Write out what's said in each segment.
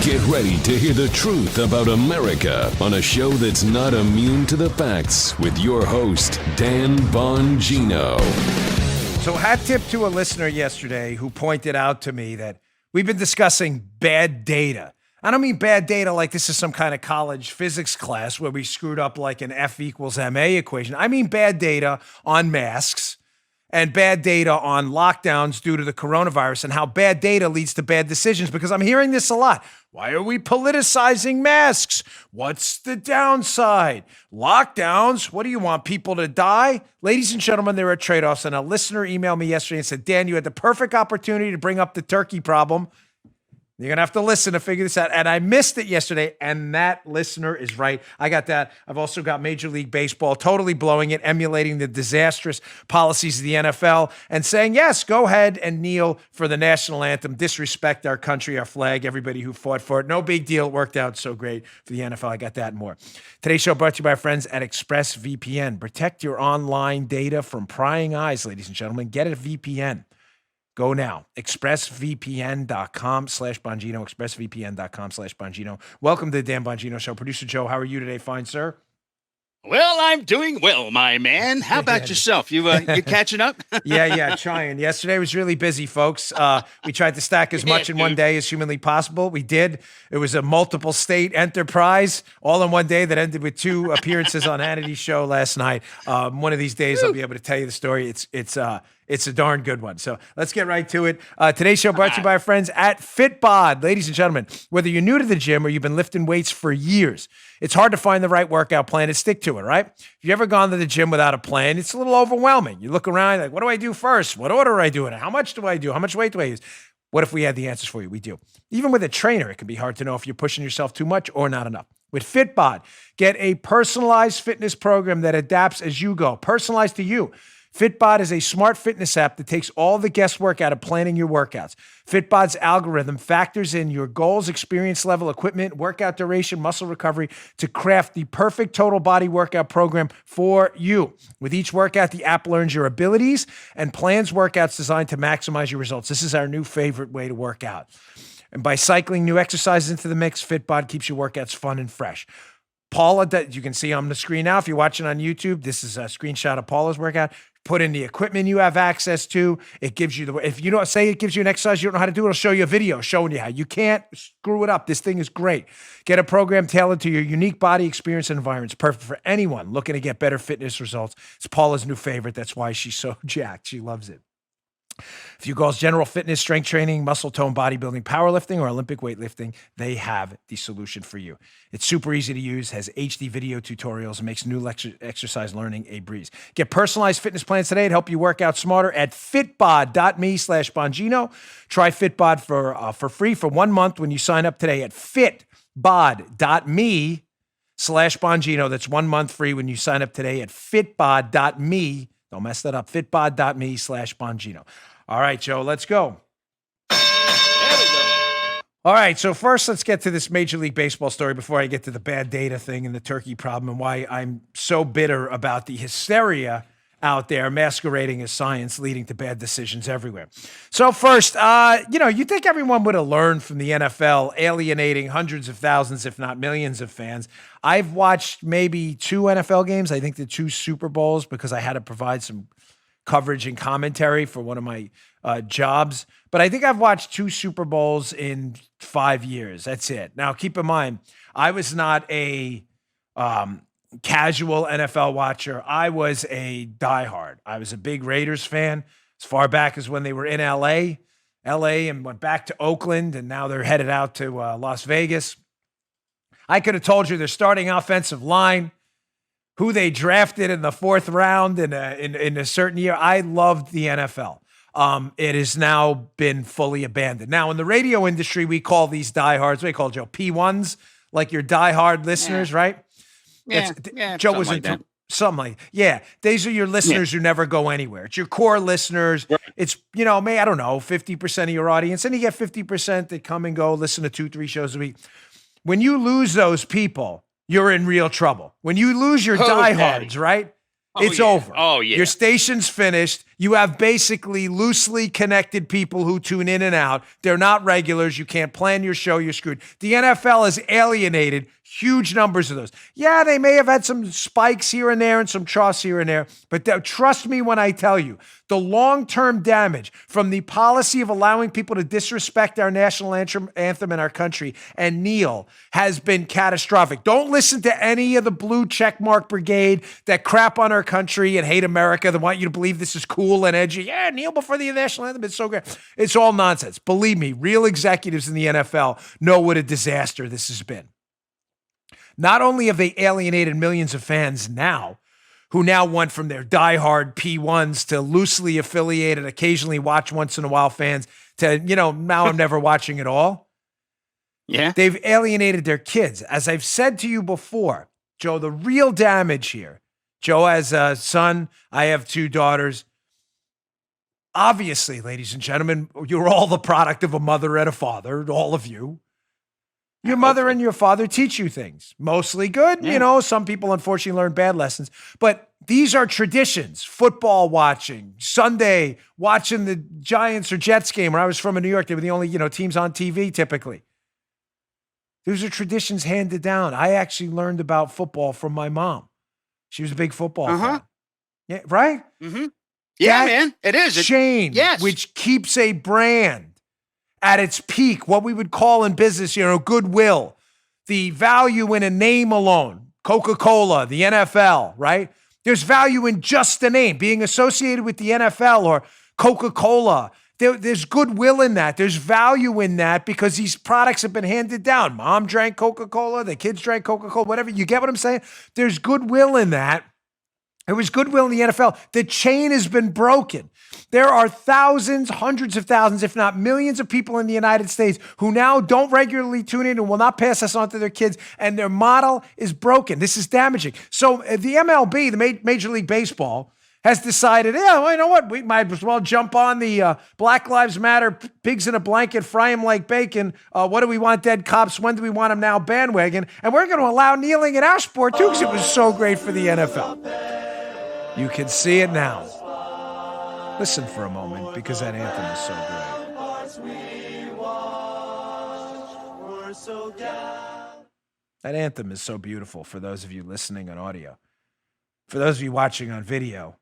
Get ready to hear the truth about America on a show that's not immune to the facts with your host, Dan Bongino. So hat tip to a listener yesterday who pointed out to me that we've been discussing bad data. I don't mean bad data like this is some kind of college physics class where we screwed up like an F equals MA equation. I mean bad data on masks and bad data on lockdowns due to the coronavirus and how bad data leads to bad decisions, because I'm hearing this a lot. Why are we politicizing masks? What's the downside? Lockdowns? What do you want, people to die? Ladies and gentlemen, there are trade-offs. And a listener emailed me yesterday and said, Dan, you had the perfect opportunity to bring up the turkey problem. You're going to have to listen to figure this out. And I missed it yesterday, and that listener is right. I got that. I've also got Major League Baseball totally blowing it, emulating the disastrous policies of the NFL, and saying, yes, go ahead and kneel for the national anthem, disrespect our country, our flag, everybody who fought for it. No big deal. It worked out so great for the NFL. I got that and more. Today's show brought to you by our friends at ExpressVPN. Protect your online data from prying eyes, ladies and gentlemen. Get a VPN. Go now, expressvpn.com/Bongino, expressvpn.com/Bongino. Welcome to the Dan Bongino Show. Producer Joe, how are you today, fine sir? Well, I'm doing well, my man. How about yourself? You catching up? Yeah, trying. Yesterday was really busy, folks. We tried to stack as much in one day as humanly possible. We did. It was a multiple state enterprise all in one day that ended with 2 appearances on Hannity's show last night. One of these days, I'll be able to tell you the story. It's a darn good one. So let's get right to it. Today's show brought to you by our friends at Fitbod. Ladies and gentlemen, whether you're new to the gym or you've been lifting weights for years, it's hard to find the right workout plan and stick to it, right? If you've ever gone to the gym without a plan, it's a little overwhelming. You look around like, what do I do first? What order do I do it? How much do I do? How much weight do I use? What if we had the answers for you? We do. Even with a trainer, it can be hard to know if you're pushing yourself too much or not enough. With Fitbod, get a personalized fitness program that adapts as you go, personalized to you. Fitbod is a smart fitness app that takes all the guesswork out of planning your workouts. Fitbod's algorithm factors in your goals, experience level, equipment, workout duration, muscle recovery to craft the perfect total body workout program for you. With each workout, the app learns your abilities and plans workouts designed to maximize your results. This is our new favorite way to work out. And by cycling new exercises into the mix, Fitbod keeps your workouts fun and fresh. Paula, that you can see on the screen now, if you're watching on YouTube, this is a screenshot of Paula's workout. Put in the equipment you have access to. It gives you if you don't say it gives you an exercise you don't know how to do, it'll show you a video showing you how. You can't screw it up. This thing is great. Get a program tailored to your unique body experience and environment. It's perfect for anyone looking to get better fitness results. It's Paula's new favorite. That's why she's so jacked. She loves it. If your goal is general fitness, strength training, muscle tone, bodybuilding, powerlifting, or Olympic weightlifting, they have the solution for you. It's super easy to use, has HD video tutorials, and makes new exercise learning a breeze. Get personalized fitness plans today to help you work out smarter at fitbod.me/Bongino. Try Fitbod for free for 1 month when you sign up today at fitbod.me/Bongino. That's 1 month free when you sign up today at fitbod.me. Don't mess that up. Fitbod.me/Bongino. All right, Joe, let's go. There we go. All right, so first let's get to this Major League Baseball story before I get to the bad data thing and the turkey problem and why I'm so bitter about the hysteria out there masquerading as science leading to bad decisions everywhere. So first, you think everyone would have learned from the NFL alienating hundreds of thousands, if not millions of fans. I've watched maybe 2 NFL games. I think the 2 Super Bowls because I had to provide some coverage and commentary for one of my jobs. But I think I've watched 2 Super Bowls in 5 years. That's it. Now, keep in mind, I was not a casual NFL watcher. I was a diehard. I was a big Raiders fan as far back as when they were in LA and went back to Oakland, and now they're headed out to Las Vegas. I could have told you their starting offensive line, who they drafted in the 4th round in a certain year. I loved the NFL. It has now been fully abandoned. Now, in the radio industry, we call these diehards, what do you call it, Joe? P1s, like your diehard listeners, right? Joe was into something like, these are your listeners who never go anywhere. It's your core listeners. Right. It's, I don't know, 50% of your audience, and you get 50% that come and go, listen to 2-3 shows a week. When you lose those people, you're in real trouble. When you lose your diehards, right? It's over. Oh, yeah. Your station's finished. You have basically loosely connected people who tune in and out. They're not regulars. You can't plan your show. You're screwed. The NFL has alienated huge numbers of those. Yeah, they may have had some spikes here and there and some troughs here and there, but trust me when I tell you, the long-term damage from the policy of allowing people to disrespect our national anthem in our country and kneel has been catastrophic. Don't listen to any of the blue checkmark brigade that crap on our country and hate America, that want you to believe this is cool and edgy. Yeah, kneel before the national anthem. It's so great. It's all nonsense. Believe me, real executives in the NFL know what a disaster this has been. Not only have they alienated millions of fans now, who now went from their diehard P1s to loosely affiliated, occasionally watch once in a while fans to, now I'm never watching at all. Yeah. They've alienated their kids. As I've said to you before, Joe, the real damage here, Joe has a son, I have 2 daughters. Obviously, ladies and gentlemen, you're all the product of a mother and a father, all of you. Your mother and your father teach you things, mostly good. Yeah. Some people unfortunately learn bad lessons, but these are traditions. Football watching, Sunday watching the Giants or Jets game. Where I was from in New York, they were the only, teams on TV typically. These are traditions handed down. I actually learned about football from my mom. She was a big football fan. Yeah, right? Mm-hmm. Yeah, that man, it is. Chain, yes. Which keeps a brand at its peak, what we would call in business, goodwill, the value in a name alone, Coca-Cola, the NFL, right? There's value in just the name, being associated with the NFL or Coca-Cola. There's goodwill in that. There's value in that because these products have been handed down. Mom drank Coca-Cola, the kids drank Coca-Cola, whatever. You get what I'm saying? There's goodwill in that. There was goodwill in the NFL. The chain has been broken. There are thousands, hundreds of thousands, if not millions of people in the United States who now don't regularly tune in and will not pass this on to their kids, and their model is broken. This is damaging. So the MLB, the Major League Baseball, has decided, you know what? We might as well jump on the Black Lives Matter, pigs in a blanket, fry them like bacon. What do we want dead cops? When do we want them now bandwagon? And we're going to allow kneeling in our sport too because it was so great for the NFL. You can see it now. Listen for a moment because that anthem is so great. That anthem is so beautiful for those of you listening on audio. For those of you watching on video,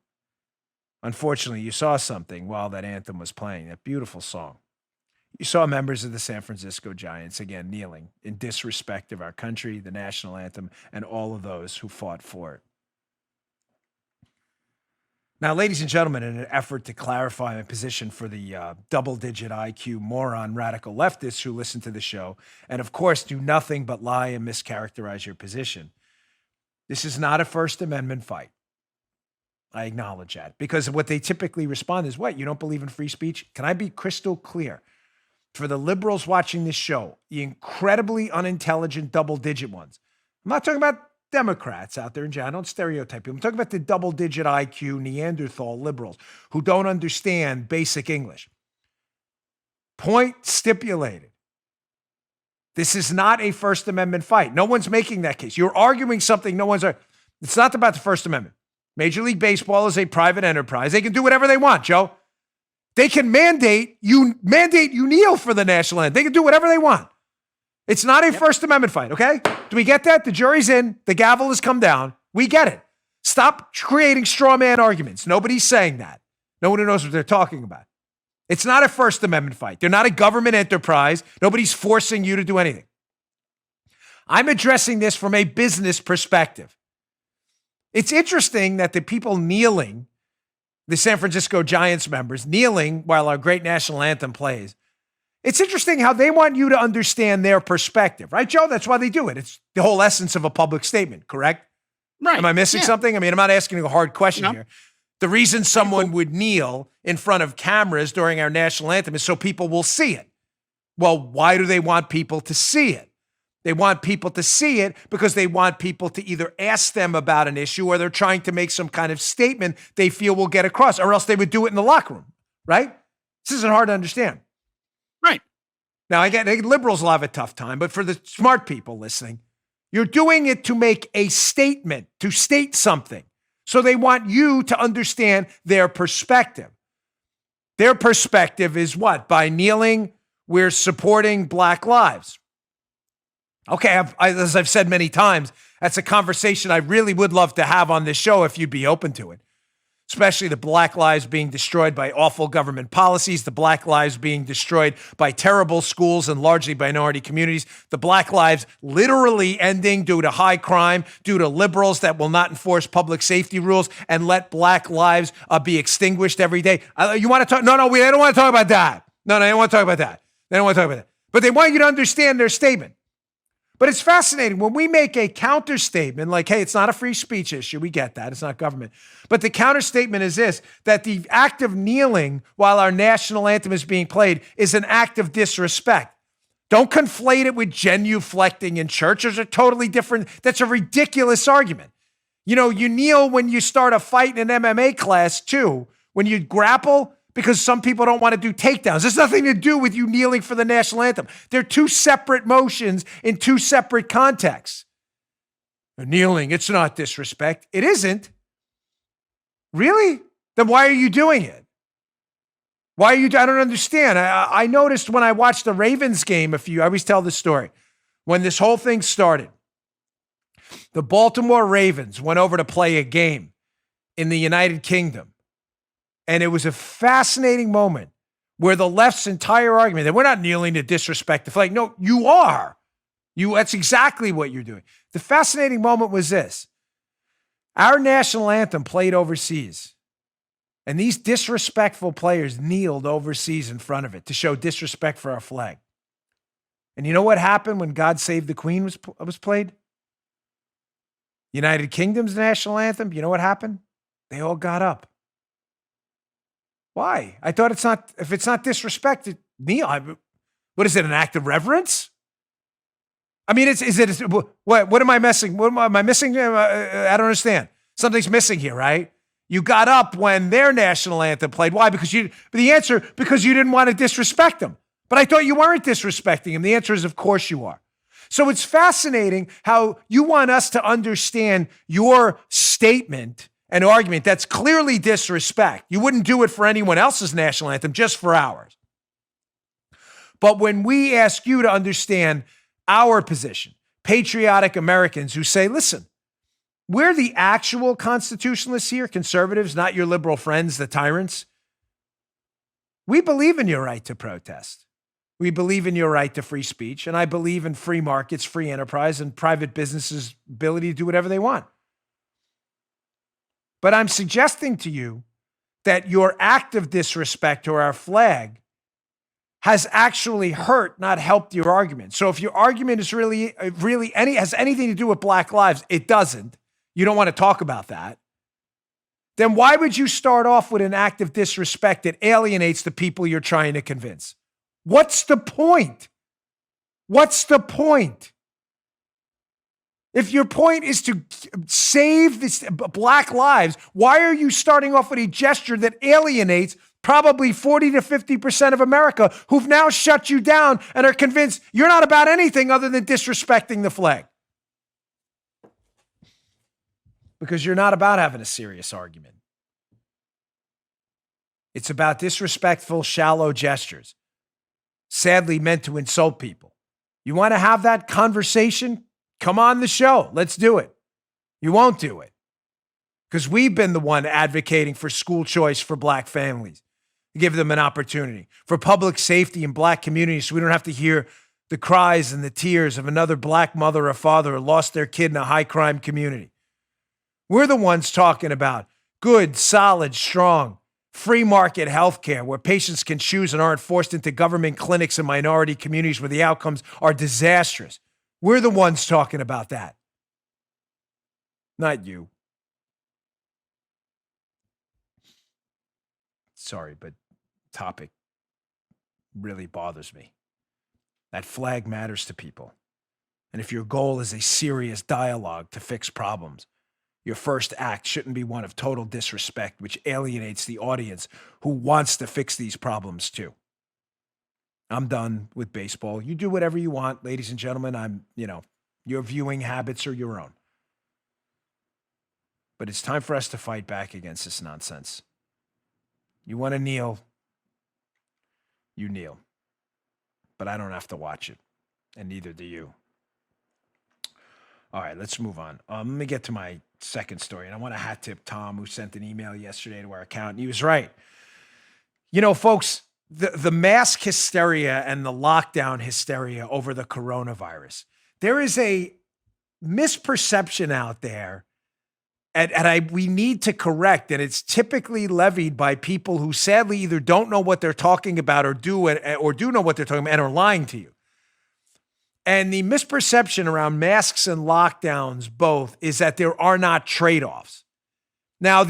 unfortunately, you saw something while that anthem was playing, that beautiful song. You saw members of the San Francisco Giants, again, kneeling in disrespect of our country, the national anthem, and all of those who fought for it. Now, ladies and gentlemen, in an effort to clarify my position for the double-digit IQ moron radical leftists who listen to the show, and of course do nothing but lie and mischaracterize your position, this is not a First Amendment fight. I acknowledge that. Because what they typically respond is, what, you don't believe in free speech? Can I be crystal clear? For the liberals watching this show, the incredibly unintelligent double-digit ones, I'm not talking about Democrats out there in general. I don't stereotype people. I'm talking about the double-digit IQ Neanderthal liberals who don't understand basic English. Point stipulated. This is not a First Amendment fight. No one's making that case. You're arguing something no one's arguing. It's not about the First Amendment. Major League Baseball is a private enterprise. They can do whatever they want, Joe. They can mandate you kneel for the national anthem. They can do whatever they want. It's not a First Amendment fight, okay? Do we get that? The jury's in. The gavel has come down. We get it. Stop creating straw man arguments. Nobody's saying that. No one knows what they're talking about. It's not a First Amendment fight. They're not a government enterprise. Nobody's forcing you to do anything. I'm addressing this from a business perspective. It's interesting that the people kneeling, the San Francisco Giants members, kneeling while our great national anthem plays, it's interesting how they want you to understand their perspective, right, Joe? That's why they do it. It's the whole essence of a public statement, correct? Right. Am I missing something? I mean, I'm not asking a hard question here. The reason someone would kneel in front of cameras during our national anthem is so people will see it. Well, why do they want people to see it? They want people to see it because they want people to either ask them about an issue or they're trying to make some kind of statement they feel will get across, or else they would do it in the locker room, right? This isn't hard to understand. Right. Now, liberals will have a tough time, but for the smart people listening, you're doing it to make a statement, to state something. So they want you to understand their perspective. Their perspective is what? By kneeling, we're supporting Black lives. Okay, as I've said many times, that's a conversation I really would love to have on this show if you'd be open to it. Especially the Black lives being destroyed by awful government policies, the Black lives being destroyed by terrible schools and largely minority communities, the Black lives literally ending due to high crime, due to liberals that will not enforce public safety rules and let Black lives be extinguished every day. You want to talk? No, they don't want to talk about that. No, they don't want to talk about that. They don't want to talk about that. But they want you to understand their statement. But it's fascinating when we make a counter statement like, hey, it's not a free speech issue. We get that. It's not government. But the counter statement is this, that the act of kneeling while our national anthem is being played is an act of disrespect. Don't conflate it with genuflecting in church. Those are totally different. That's a ridiculous argument. You know, you kneel when you start a fight in an MMA class too. When you grapple, because some people don't want to do takedowns. There's nothing to do with you kneeling for the national anthem. They're two separate motions in two separate contexts. Kneeling, it's not disrespect. It isn't. Really? Then why are you doing it? Why are you? I don't understand. I noticed when I watched the Ravens game I always tell this story. When this whole thing started, the Baltimore Ravens went over to play a game in the United Kingdom. And it was a fascinating moment where the left's entire argument that we're not kneeling to disrespect the flag. No, you are. That's exactly what you're doing. The fascinating moment was this. Our national anthem played overseas. And these disrespectful players kneeled overseas in front of it to show disrespect for our flag. And you know what happened when God Save the Queen was played? United Kingdom's national anthem, you know what happened? They all got up. Why? I thought if it's not disrespect, kneel. What is it, an act of reverence? I mean, what am I missing? What am I missing? I don't understand. Something's missing here, right? You got up when their national anthem played. Why? Because you didn't want to disrespect them. But I thought you weren't disrespecting them. The answer is, of course you are. So it's fascinating how you want us to understand your statement an argument that's clearly disrespect. You wouldn't do it for anyone else's national anthem, just for ours. But when we ask you to understand our position, patriotic Americans who say, listen, we're the actual constitutionalists here, conservatives, not your liberal friends, the tyrants. We believe in your right to protest. We believe in your right to free speech, and I believe in free markets, free enterprise, and private businesses' ability to do whatever they want. But I'm suggesting to you that your act of disrespect to our flag has actually hurt, not helped your argument. So if your argument is really has anything to do with Black lives, it doesn't. You don't want to talk about that. Then why would you start off with an act of disrespect that alienates the people you're trying to convince? What's the point? What's the point? If your point is to save this Black lives, why are you starting off with a gesture that alienates probably 40 to 50% of America who've now shut you down and are convinced you're not about anything other than disrespecting the flag? Because you're not about having a serious argument. It's about disrespectful, shallow gestures, sadly meant to insult people. You want to have that conversation? Come on the show. Let's do it. You won't do it because we've been the one advocating for school choice for Black families, to give them an opportunity, for public safety in Black communities so we don't have to hear the cries and the tears of another Black mother or father who lost their kid in a high crime community. We're the ones talking about good, solid, strong, free market healthcare where patients can choose and aren't forced into government clinics in minority communities where the outcomes are disastrous. We're the ones talking about that. Not you. Sorry, but topic really bothers me. That flag matters to people. And if your goal is a serious dialogue to fix problems, your first act shouldn't be one of total disrespect, which alienates the audience who wants to fix these problems too. I'm done with baseball. You do whatever you want, ladies and gentlemen. Your viewing habits are your own. But it's time for us to fight back against this nonsense. You want to kneel, you kneel. But I don't have to watch it, and neither do you. All right, let's move on. Let me get to my second story, and I want to hat tip Tom, who sent an email yesterday to our account, and he was right. You know, folks, the mask hysteria and the lockdown hysteria over the coronavirus, there is a misperception out there, and we need to correct, and it's typically levied by people who sadly either don't know what they're talking about or do know what they're talking about and are lying to you. And the misperception around masks and lockdowns both is that there are not trade-offs. Now,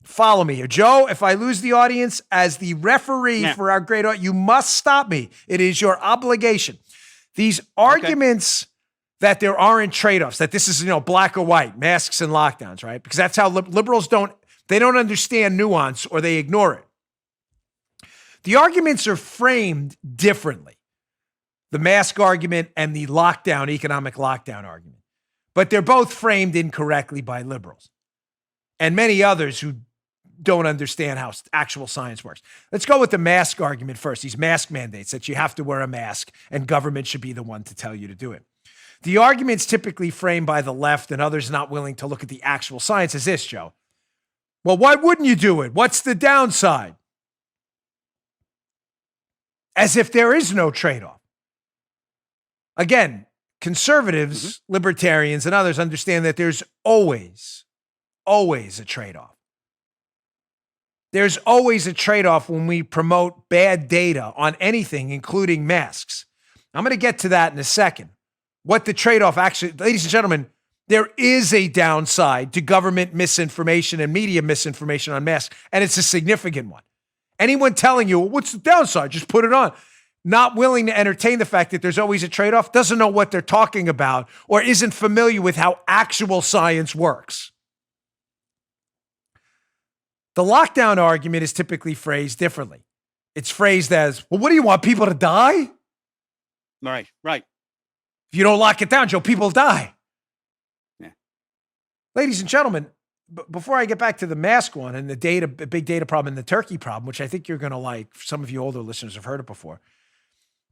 follow me here. Joe, if I lose the audience as the referee for our great audience, you must stop me. It is your obligation. These arguments that there aren't trade-offs, that this is, black or white, masks and lockdowns, right? Because that's how liberals don't understand nuance or they ignore it. The arguments are framed differently. The mask argument and the economic lockdown argument. But they're both framed incorrectly by liberals and many others who don't understand how actual science works. Let's go with the mask argument first, these mask mandates that you have to wear a mask and government should be the one to tell you to do it. The argument's typically framed by the left and others not willing to look at the actual science is this, Joe. Well, why wouldn't you do it? What's the downside? As if there is no trade-off. Again, conservatives, libertarians, and others understand that there's always a trade-off. There's always a trade-off when we promote bad data on anything, including masks. I'm going to get to that in a second. What the trade-off actually, ladies and gentlemen, there is a downside to government misinformation and media misinformation on masks, and it's a significant one. Anyone telling you, well, what's the downside? Just put it on. Not willing to entertain the fact that there's always a trade-off, doesn't know what they're talking about, or isn't familiar with how actual science works. The lockdown argument is typically phrased differently. It's phrased as, well, what do you want, people to die? Right. If you don't lock it down, Joe, people die. Yeah. Ladies and gentlemen, before I get back to the mask one and the big data problem and the turkey problem, which I think you're going to like, some of you older listeners have heard it before.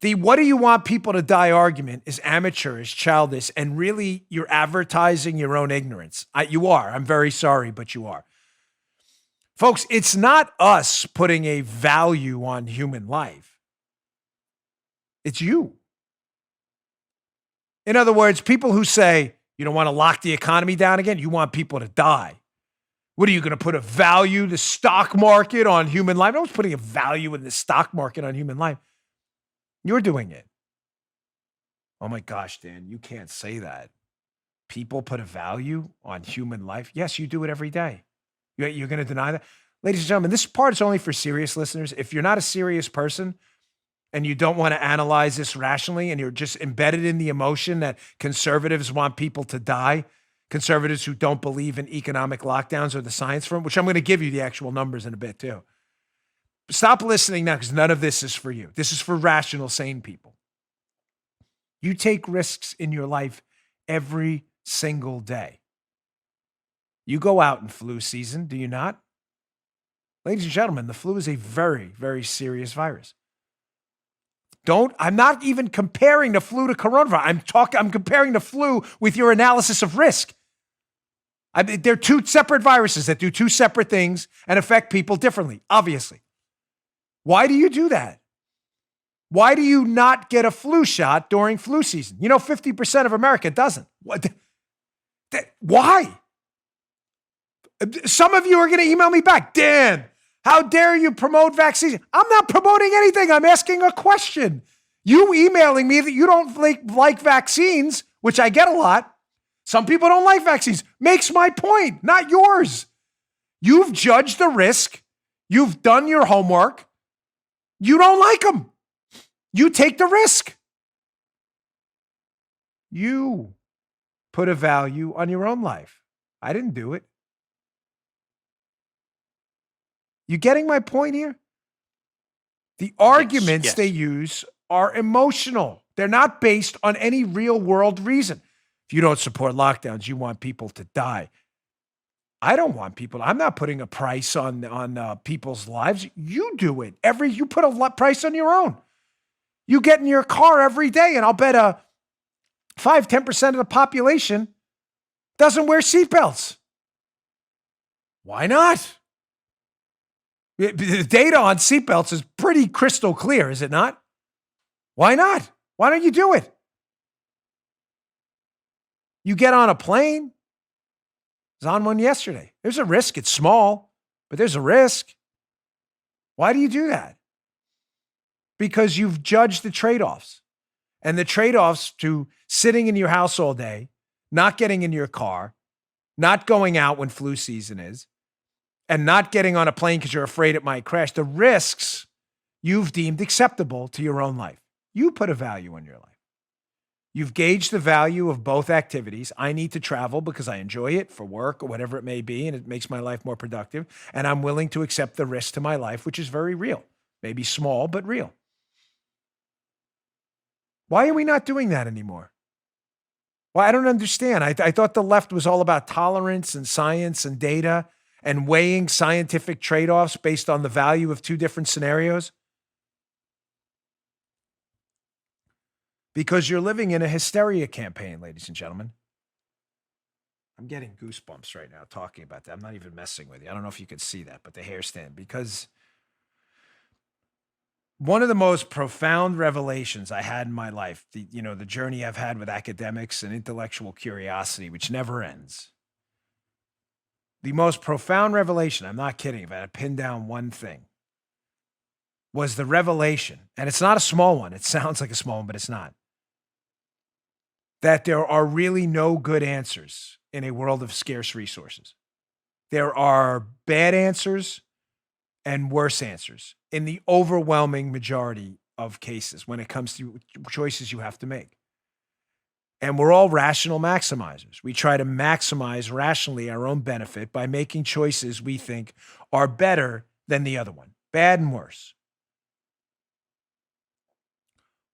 The what do you want people to die argument is amateurish, childish, and really you're advertising your own ignorance. You are. I'm very sorry, but you are. Folks, it's not us putting a value on human life. It's you. In other words, people who say, you don't want to lock the economy down again, you want people to die. What are you going to put a value, the stock market on human life? No one's putting a value in the stock market on human life. You're doing it. Oh my gosh, Dan, you can't say that. People put a value on human life. Yes, you do it every day. You're going to deny that? Ladies and gentlemen, this part is only for serious listeners. If you're not a serious person and you don't want to analyze this rationally and you're just embedded in the emotion that conservatives want people to die, conservatives who don't believe in economic lockdowns or the science for them, which I'm going to give you the actual numbers in a bit too. Stop listening now because none of this is for you. This is for rational, sane people. You take risks in your life every single day. You go out in flu season, do you not? Ladies and gentlemen, the flu is a very, very serious virus. I'm not even comparing the flu to coronavirus. I'm comparing the flu with your analysis of risk. They're two separate viruses that do two separate things and affect people differently, obviously. Why do you do that? Why do you not get a flu shot during flu season? 50% of America doesn't. Why? Some of you are going to email me back. Dan, how dare you promote vaccines? I'm not promoting anything. I'm asking a question. You emailing me that you don't like vaccines, which I get a lot. Some people don't like vaccines. Makes my point, not yours. You've judged the risk. You've done your homework. You don't like them. You take the risk. You put a value on your own life. I didn't do it. You getting my point here? The arguments they use are emotional. They're not based on any real world reason. If you don't support lockdowns, you want people to die. I don't want people. I'm not putting a price on people's lives. You do it. You put a price on your own. You get in your car every day, and I'll bet 5-10% of the population doesn't wear seatbelts. Why not? The data on seatbelts is pretty crystal clear, is it not? Why not? Why don't you do it? You get on a plane. I was on one yesterday. There's a risk. It's small, but there's a risk. Why do you do that? Because you've judged the trade-offs. And the trade-offs to sitting in your house all day, not getting in your car, not going out when flu season is, and not getting on a plane because you're afraid it might crash, the risks you've deemed acceptable to your own life. You put a value on your life. You've gauged the value of both activities. I need to travel because I enjoy it for work or whatever it may be, and it makes my life more productive. And I'm willing to accept the risk to my life, which is very real. Maybe small, but real. Why are we not doing that anymore? Well, I don't understand. I thought the left was all about tolerance and science and data and weighing scientific trade-offs based on the value of two different scenarios. Because you're living in a hysteria campaign, ladies and gentlemen. I'm getting goosebumps right now talking about that. I'm not even messing with you. I don't know if you could see that, but the hair stand. Because one of the most profound revelations I had in my life, the journey I've had with academics and intellectual curiosity, which never ends. The most profound revelation, I'm not kidding, if I had to pin down one thing, was the revelation, and it's not a small one. It sounds like a small one, but it's not. That there are really no good answers in a world of scarce resources. There are bad answers and worse answers in the overwhelming majority of cases when it comes to choices you have to make. And we're all rational maximizers. We try to maximize rationally our own benefit by making choices we think are better than the other one, bad and worse.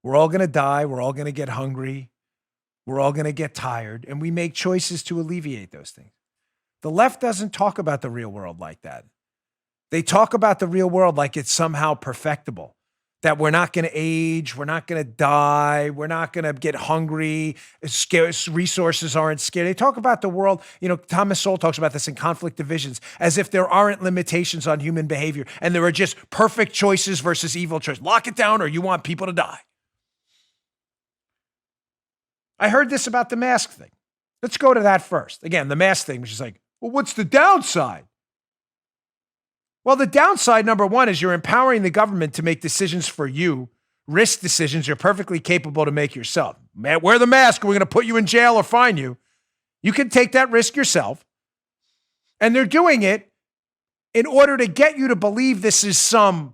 We're all going to die. We're all going to get hungry. We're all going to get tired, and we make choices to alleviate those things. The left doesn't talk about the real world like that. They talk about the real world like it's somehow perfectible, that we're not going to age, we're not going to die, we're not going to get hungry, scarce resources aren't scarce. They talk about the world, Thomas Sowell talks about this in Conflict Divisions, as if there aren't limitations on human behavior, and there are just perfect choices versus evil choices. Lock it down or you want people to die. I heard this about the mask thing. Let's go to that first. Again, the mask thing, which is like, well, what's the downside? Well, the downside, number one, is you're empowering the government to make decisions for you, risk decisions you're perfectly capable to make yourself. Wear the mask, or we're going to put you in jail or fine you. You can take that risk yourself. And they're doing it in order to get you to believe this is some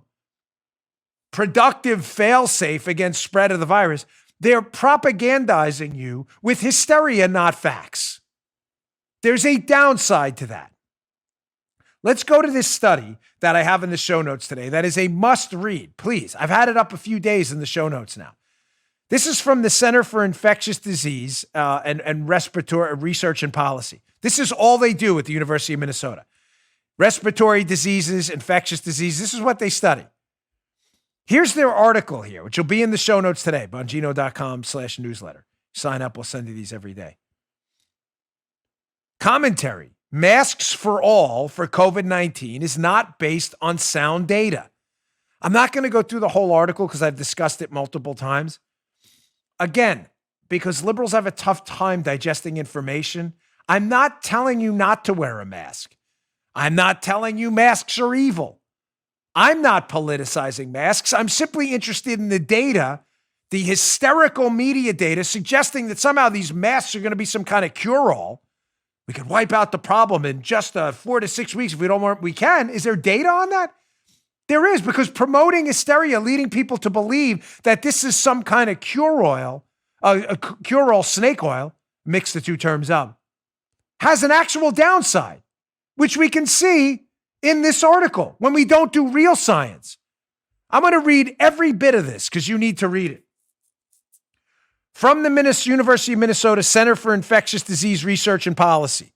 productive fail-safe against spread of the virus. They're propagandizing you with hysteria, not facts. There's a downside to that. Let's go to this study that I have in the show notes today. That is a must read. Please. I've had it up a few days in the show notes now. This is from the Center for Infectious Disease and Respiratory Research and Policy. This is all they do at the University of Minnesota. Respiratory diseases, infectious diseases. This is what they study. Here's their article here, which will be in the show notes today, bongino.com/newsletter. Sign up. We'll send you these every day. Commentary. Masks for all for COVID-19 is not based on sound data. I'm not going to go through the whole article because I've discussed it multiple times. Again, because liberals have a tough time digesting information, I'm not telling you not to wear a mask. I'm not telling you masks are evil. I'm not politicizing masks. I'm simply interested in the data, the hysterical media data suggesting that somehow these masks are going to be some kind of cure-all. We could wipe out the problem in just 4 to 6 weeks if we don't want. We can. Is there data on that? There is, because promoting hysteria, leading people to believe that this is some kind of cure-all, a cure-all snake oil, mix the two terms up, has an actual downside, which we can see in this article when we don't do real science. I'm going to read every bit of this because you need to read it. From the University of Minnesota Center for Infectious Disease Research and Policy.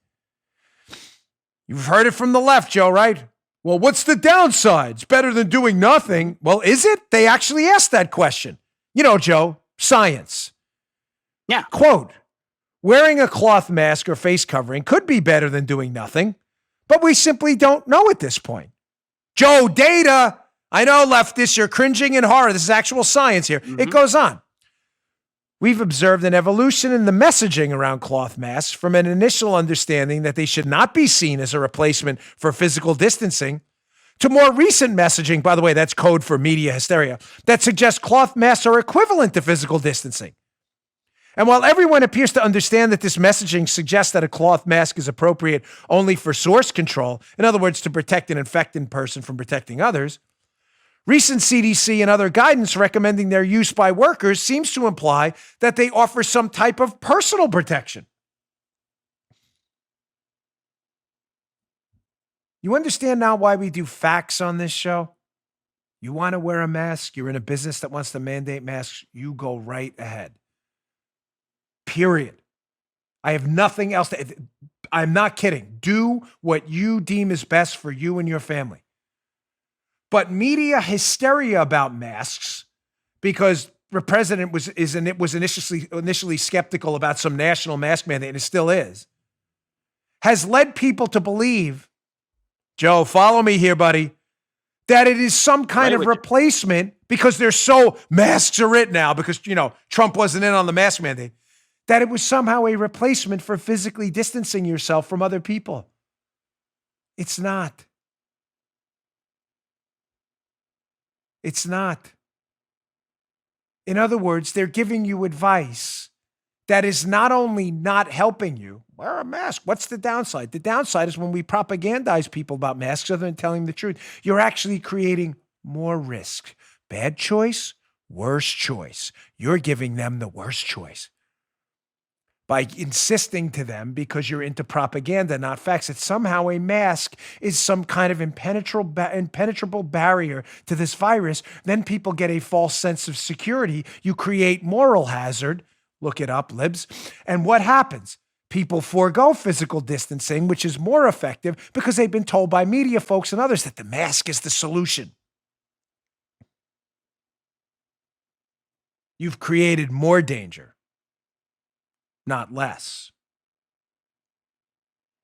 You've heard it from the left, Joe, right? Well, what's the downside? It's better than doing nothing. Well, is it? They actually asked that question. You know, Joe, science. Yeah. Quote, wearing a cloth mask or face covering could be better than doing nothing, but we simply don't know at this point. Joe, data. I know, leftists, you're cringing in horror. This is actual science here. It goes on. We've observed an evolution in the messaging around cloth masks from an initial understanding that they should not be seen as a replacement for physical distancing to more recent messaging, by the way, that's code for media hysteria, that suggests cloth masks are equivalent to physical distancing. And while everyone appears to understand that this messaging suggests that a cloth mask is appropriate only for source control, in other words, to protect an infected person from protecting others, recent CDC and other guidance recommending their use by workers seems to imply that they offer some type of personal protection. You understand now why we do facts on this show? You want to wear a mask, you're in a business that wants to mandate masks, you go right ahead. Period. I have nothing else to, I'm not kidding. Do what you deem is best for you and your family. But media hysteria about masks, because the president was initially skeptical about some national mask mandate, and it still is, has led people to believe, Joe, follow me here, buddy, that it is some kind of replacement because masks are it now because, Trump wasn't in on the mask mandate, that it was somehow a replacement for physically distancing yourself from other people. It's not. It's not. In other words, they're giving you advice that is not only not helping you, wear a mask. What's the downside? The downside is when we propagandize people about masks other than telling the truth, you're actually creating more risk. Bad choice, worse choice. You're giving them the worst choice. By insisting to them, because you're into propaganda, not facts, that somehow a mask is some kind of impenetrable barrier to this virus, then people get a false sense of security. You create moral hazard. Look it up, libs. And what happens? People forego physical distancing, which is more effective because they've been told by media folks and others that the mask is the solution. You've created more danger, not less.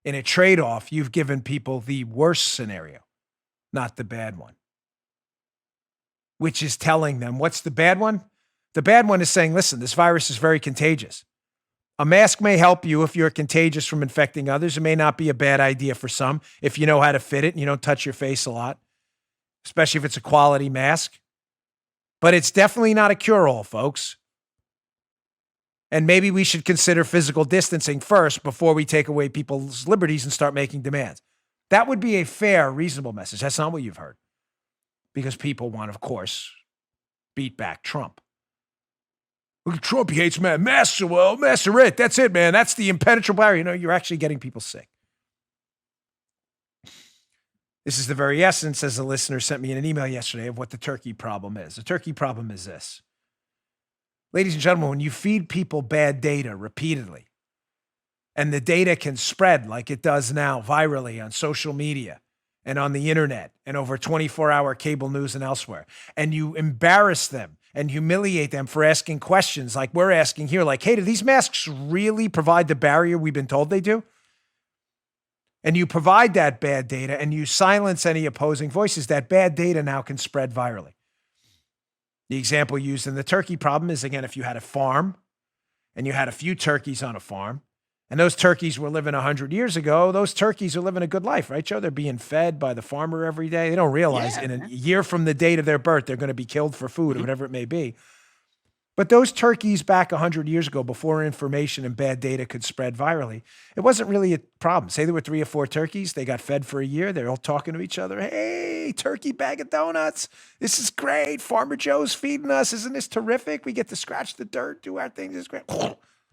In a trade-off, you've given people the worst scenario, not the bad one, which is telling them, what's the bad one? The bad one is saying, listen, this virus is very contagious. A mask may help you if you're contagious from infecting others. It may not be a bad idea for some if you know how to fit it and you don't touch your face a lot, especially if it's a quality mask. But it's definitely not a cure-all, folks. And maybe we should consider physical distancing first before we take away people's liberties and start making demands. That would be a fair, reasonable message. That's not what you've heard. Because people want, of course, beat back Trump. Look at Trump, he hates man. Masks are it. That's it, man. That's the impenetrable barrier. You're actually getting people sick. This is the very essence, as a listener sent me in an email yesterday, of what the turkey problem is. The turkey problem is this. Ladies and gentlemen, when you feed people bad data repeatedly, and the data can spread like it does now virally on social media and on the internet and over 24-hour cable news and elsewhere, and you embarrass them and humiliate them for asking questions like we're asking here, like, hey, do these masks really provide the barrier we've been told they do? And you provide that bad data and you silence any opposing voices, that bad data now can spread virally. The example used in the turkey problem is, again, if you had a farm and you had a few turkeys on a farm and those turkeys were living 100 years ago, those turkeys are living a good life, right, Joe? They're being fed by the farmer every day. They don't realize in a year from the date of their birth, they're going to be killed for food or whatever it may be. But those turkeys back 100 years ago, before information and bad data could spread virally, it wasn't really a problem. Say there were 3 or 4 turkeys. They got fed for a year. They're all talking to each other. Hey, turkey bag of donuts. This is great. Farmer Joe's feeding us. Isn't this terrific? We get to scratch the dirt, do our thing. This is great.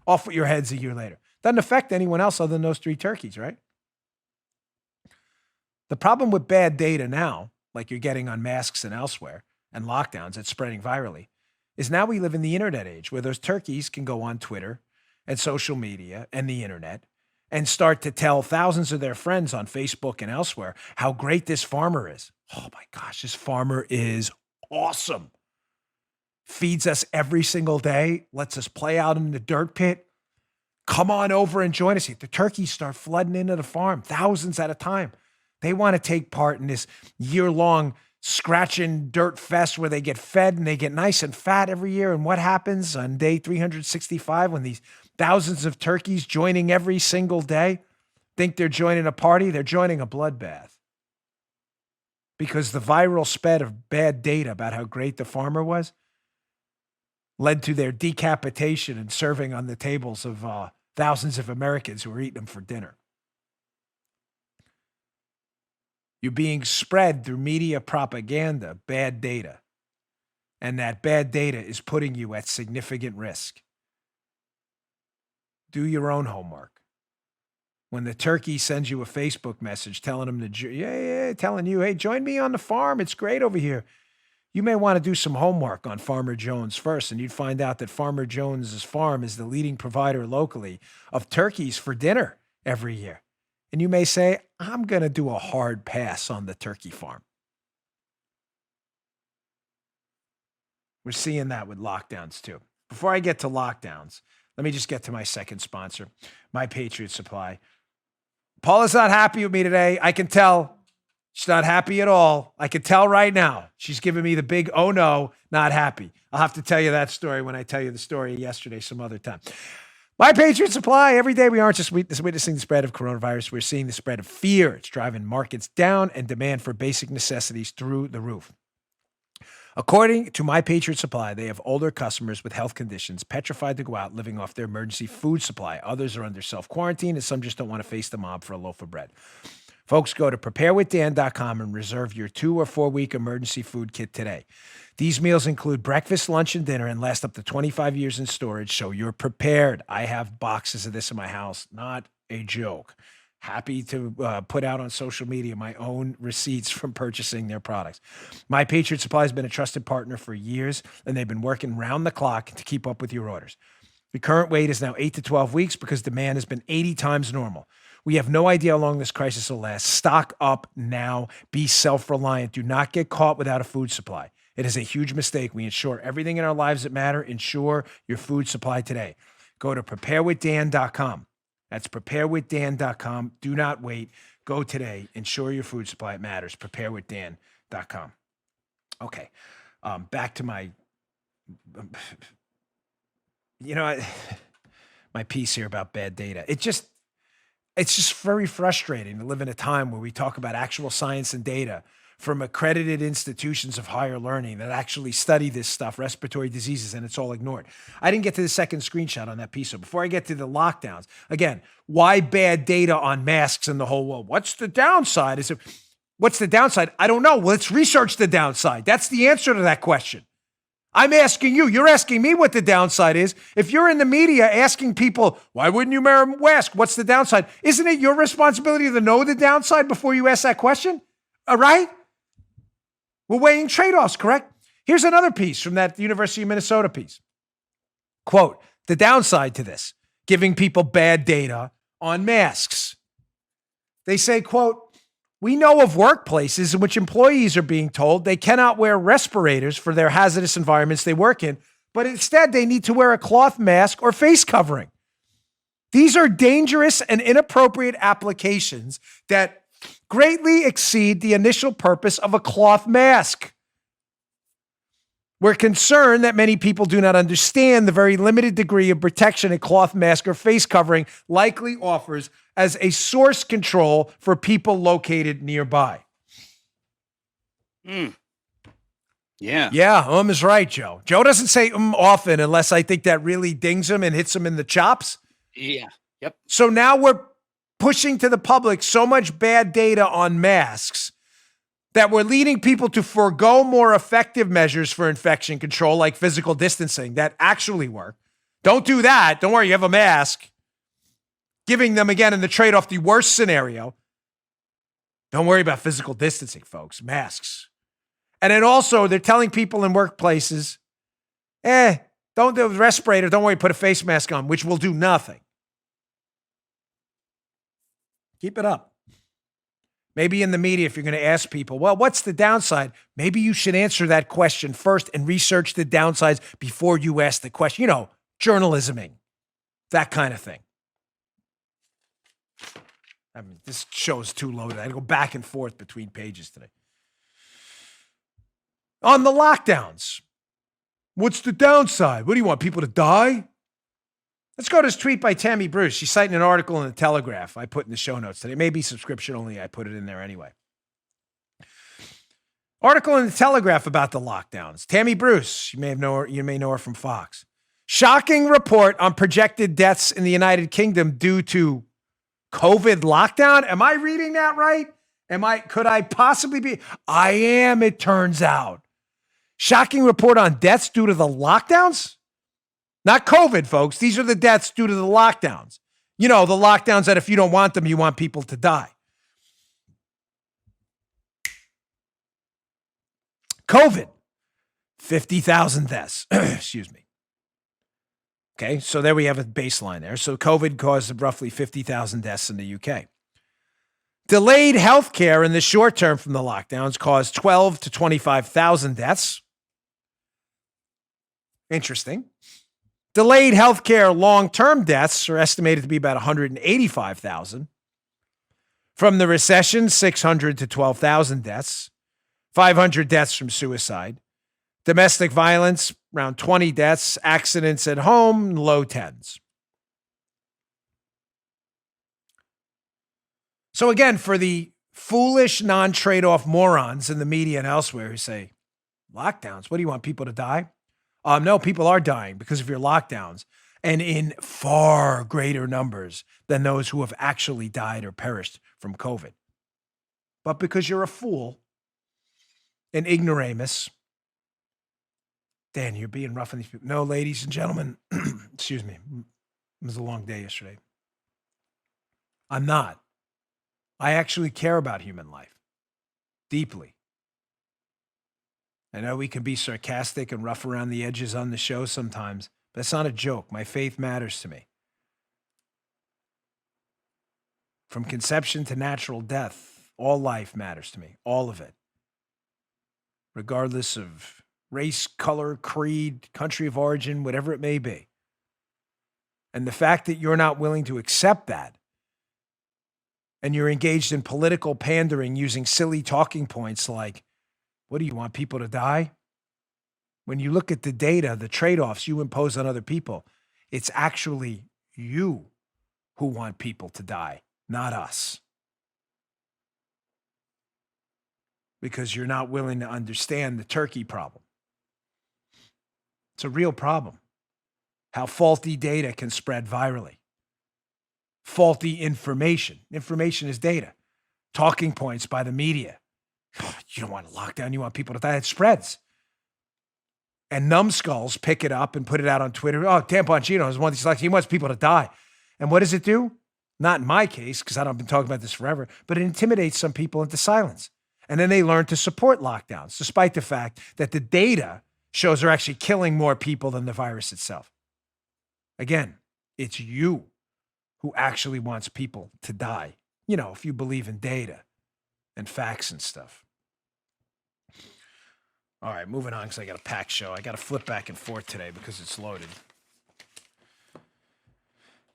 Off with your heads a year later. Doesn't affect anyone else other than those 3 turkeys, right? The problem with bad data now, like you're getting on masks and elsewhere, and lockdowns that's spreading virally, is now we live in the internet age where those turkeys can go on Twitter and social media and the internet and start to tell thousands of their friends on Facebook and elsewhere how great this farmer is. Oh my gosh, this farmer is awesome. Feeds us every single day, lets us play out in the dirt pit. Come on over and join us. The turkeys start flooding into the farm, thousands at a time. They want to take part in this year-long scratching dirt fest where they get fed and they get nice and fat every year. And what happens on day 365 when these thousands of turkeys joining every single day think they're joining a party? They're joining a bloodbath. Because the viral spread of bad data about how great the farmer was led to their decapitation and serving on the tables of thousands of Americans who were eating them for dinner. You're being spread through media propaganda, bad data. And that bad data is putting you at significant risk. Do your own homework. When the turkey sends you a Facebook message telling them telling you, hey, join me on the farm. It's great over here. You may want to do some homework on Farmer Jones first, and you'd find out that Farmer Jones's farm is the leading provider locally of turkeys for dinner every year. And you may say, I'm going to do a hard pass on the turkey farm. We're seeing that with lockdowns too. Before I get to lockdowns, let me just get to my second sponsor, my Patriot Supply. Paula's not happy with me today. I can tell. She's not happy at all. I can tell right now. She's giving me the big, oh no, not happy. I'll have to tell you that story when I tell you the story yesterday some other time. My Patriot Supply. Every day we aren't just witnessing the spread of coronavirus. We're seeing the spread of fear. It's driving markets down and demand for basic necessities through the roof. According to My Patriot Supply, they have older customers with health conditions petrified to go out living off their emergency food supply. Others are under self-quarantine, and some just don't want to face the mob for a loaf of bread. Folks, go to preparewithdan.com and reserve your 2 or 4 week emergency food kit today. These meals include breakfast, lunch, and dinner and last up to 25 years in storage, so you're prepared. I have boxes of this in my house. Not a joke. Happy to put out on social media my own receipts from purchasing their products. My Patriot Supply has been a trusted partner for years, and they've been working round the clock to keep up with your orders. The current wait is now 8 to 12 weeks because demand has been 80 times normal. We have no idea how long this crisis will last. Stock up now. Be self-reliant. Do not get caught without a food supply. It is a huge mistake. We insure everything in our lives that matter. Insure your food supply today. Go to preparewithdan.com. That's preparewithdan.com. Do not wait. Go today. Insure your food supply. It matters. Preparewithdan.com. Okay. Back to my, my piece here about bad data. It's just very frustrating to live in a time where we talk about actual science and data from accredited institutions of higher learning that actually study this stuff, respiratory diseases, and it's all ignored. I didn't get to the second screenshot on that piece. So before I get to the lockdowns, again, why bad data on masks in the whole world? What's the downside? What's the downside? I don't know. Well, let's research the downside. That's the answer to that question. I'm asking you. You're asking me what the downside is. If you're in the media asking people, why wouldn't you wear a mask? What's the downside? Isn't it your responsibility to know the downside before you ask that question? All right? We're weighing trade-offs, correct? Here's another piece from that University of Minnesota piece. Quote, the downside to this, giving people bad data on masks. They say, quote, we know of workplaces in which employees are being told they cannot wear respirators for their hazardous environments they work in, but instead they need to wear a cloth mask or face covering. These are dangerous and inappropriate applications that greatly exceed the initial purpose of a cloth mask. We're concerned that many people do not understand the very limited degree of protection a cloth mask or face covering likely offers as a source control for people located nearby. Yeah. Yeah, is right, Joe. Joe doesn't say often unless I think that really dings him and hits him in the chops. Yeah. Yep. So now we're pushing to the public so much bad data on masks that we're leading people to forego more effective measures for infection control, like physical distancing, that actually work. Don't do that. Don't worry, you have a mask. Giving them, again, in the trade-off, the worst scenario. Don't worry about physical distancing, folks. Masks. And then also, they're telling people in workplaces, don't do a respirator. Don't worry, put a face mask on, which will do nothing. Keep it up. Maybe in the media, if you're going to ask people, well, what's the downside? Maybe you should answer that question first and research the downsides before you ask the question. You know, journalisming, that kind of thing. I mean, this show's too loaded. I had to go back and forth between pages today. On the lockdowns, what's the downside? What do you want, people to die? Let's go to this tweet by Tammy Bruce. She's citing an article in the Telegraph I put in the show notes today. It may be subscription only. I put it in there anyway. Article in the Telegraph about the lockdowns. Tammy Bruce, you may know her from Fox. Shocking report on projected deaths in the United Kingdom due to COVID lockdown. Am I reading that right? Could I possibly be? I am, it turns out. Shocking report on deaths due to the lockdowns? Not COVID, folks. These are the deaths due to the lockdowns. You know, the lockdowns that if you don't want them, you want people to die. COVID, 50,000 deaths. Excuse me. Okay, so there we have a baseline there. So COVID caused roughly 50,000 deaths in the UK. Delayed health care in the short term from the lockdowns caused 12 to 25,000 deaths. Interesting. Delayed health care long-term deaths are estimated to be about 185,000. From the recession, 600 to 12,000 deaths. 500 deaths from suicide. Domestic violence, around 20 deaths. Accidents at home, low tens. So again, for the foolish non-trade-off morons in the media and elsewhere who say, lockdowns, what do you want, people to die? No, people are dying because of your lockdowns, and in far greater numbers than those who have actually died or perished from COVID. But because you're a fool, an ignoramus, Dan, you're being rough on these people. No, ladies and gentlemen, excuse me, it was a long day yesterday. I'm not. I actually care about human life deeply. I know we can be sarcastic and rough around the edges on the show sometimes, but it's not a joke. My faith matters to me. From conception to natural death, all life matters to me, all of it. Regardless of race, color, creed, country of origin, whatever it may be. And the fact that you're not willing to accept that, and you're engaged in political pandering using silly talking points like, what do you want, people to die? When you look at the data, the trade-offs you impose on other people, it's actually you who want people to die, not us. Because you're not willing to understand the turkey problem. It's a real problem. How faulty data can spread virally. Faulty information. Information is data. Talking points by the media. You don't want a lockdown. You want people to die. It spreads. And numbskulls pick it up and put it out on Twitter. Oh, Dan Bongino is one of these lockdowns. He wants people to die. And what does it do? Not in my case, because I've been talking about this forever, but it intimidates some people into silence. And then they learn to support lockdowns, despite the fact that the data shows they're actually killing more people than the virus itself. Again, it's you who actually wants people to die. You know, if you believe in data and facts and stuff. All right, moving on because I got a packed show. I got to flip back and forth today because it's loaded.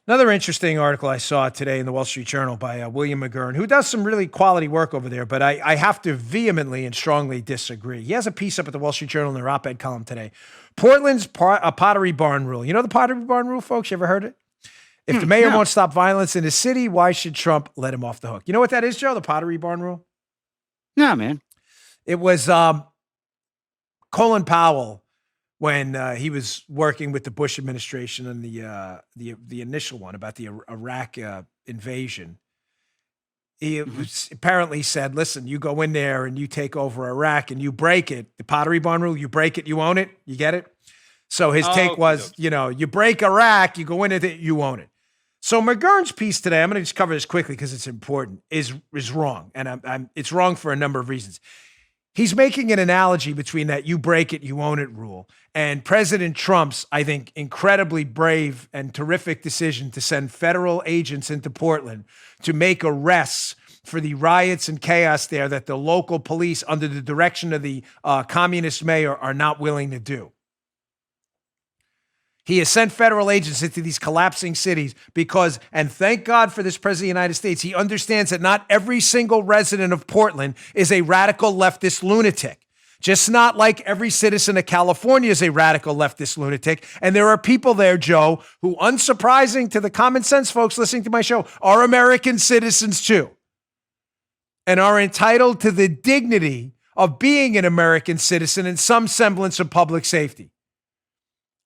Another interesting article I saw today in the Wall Street Journal by William McGurn, who does some really quality work over there, but I have to vehemently and strongly disagree. He has a piece up at the Wall Street Journal in their op-ed column today. Portland's Pottery Barn Rule. You know the Pottery Barn Rule, folks? You ever heard it? If the mayor won't stop violence in the city, why should Trump let him off the hook? You know what that is, Joe? The Pottery Barn Rule? Yeah, man. It was Colin Powell when he was working with the Bush administration and the initial one about the Iraq invasion. He was apparently said, listen, you go in there and you take over Iraq and you break it. The Pottery Barn Rule, you break it, you own it. You get it? So his take was, you know, you break Iraq, you go in it, you own it. So McGurn's piece today, I'm going to just cover this quickly because it's important, is wrong. And it's wrong for a number of reasons. He's making an analogy between that you break it, you own it rule and President Trump's, I think, incredibly brave and terrific decision to send federal agents into Portland to make arrests for the riots and chaos there that the local police under the direction of the communist mayor are not willing to do. He has sent federal agents into these collapsing cities because, and thank God for this president of the United States, he understands that not every single resident of Portland is a radical leftist lunatic. Just not like every citizen of California is a radical leftist lunatic. And there are people there, Joe, who, unsurprising to the common sense folks listening to my show, are American citizens too, and are entitled to the dignity of being an American citizen and some semblance of public safety.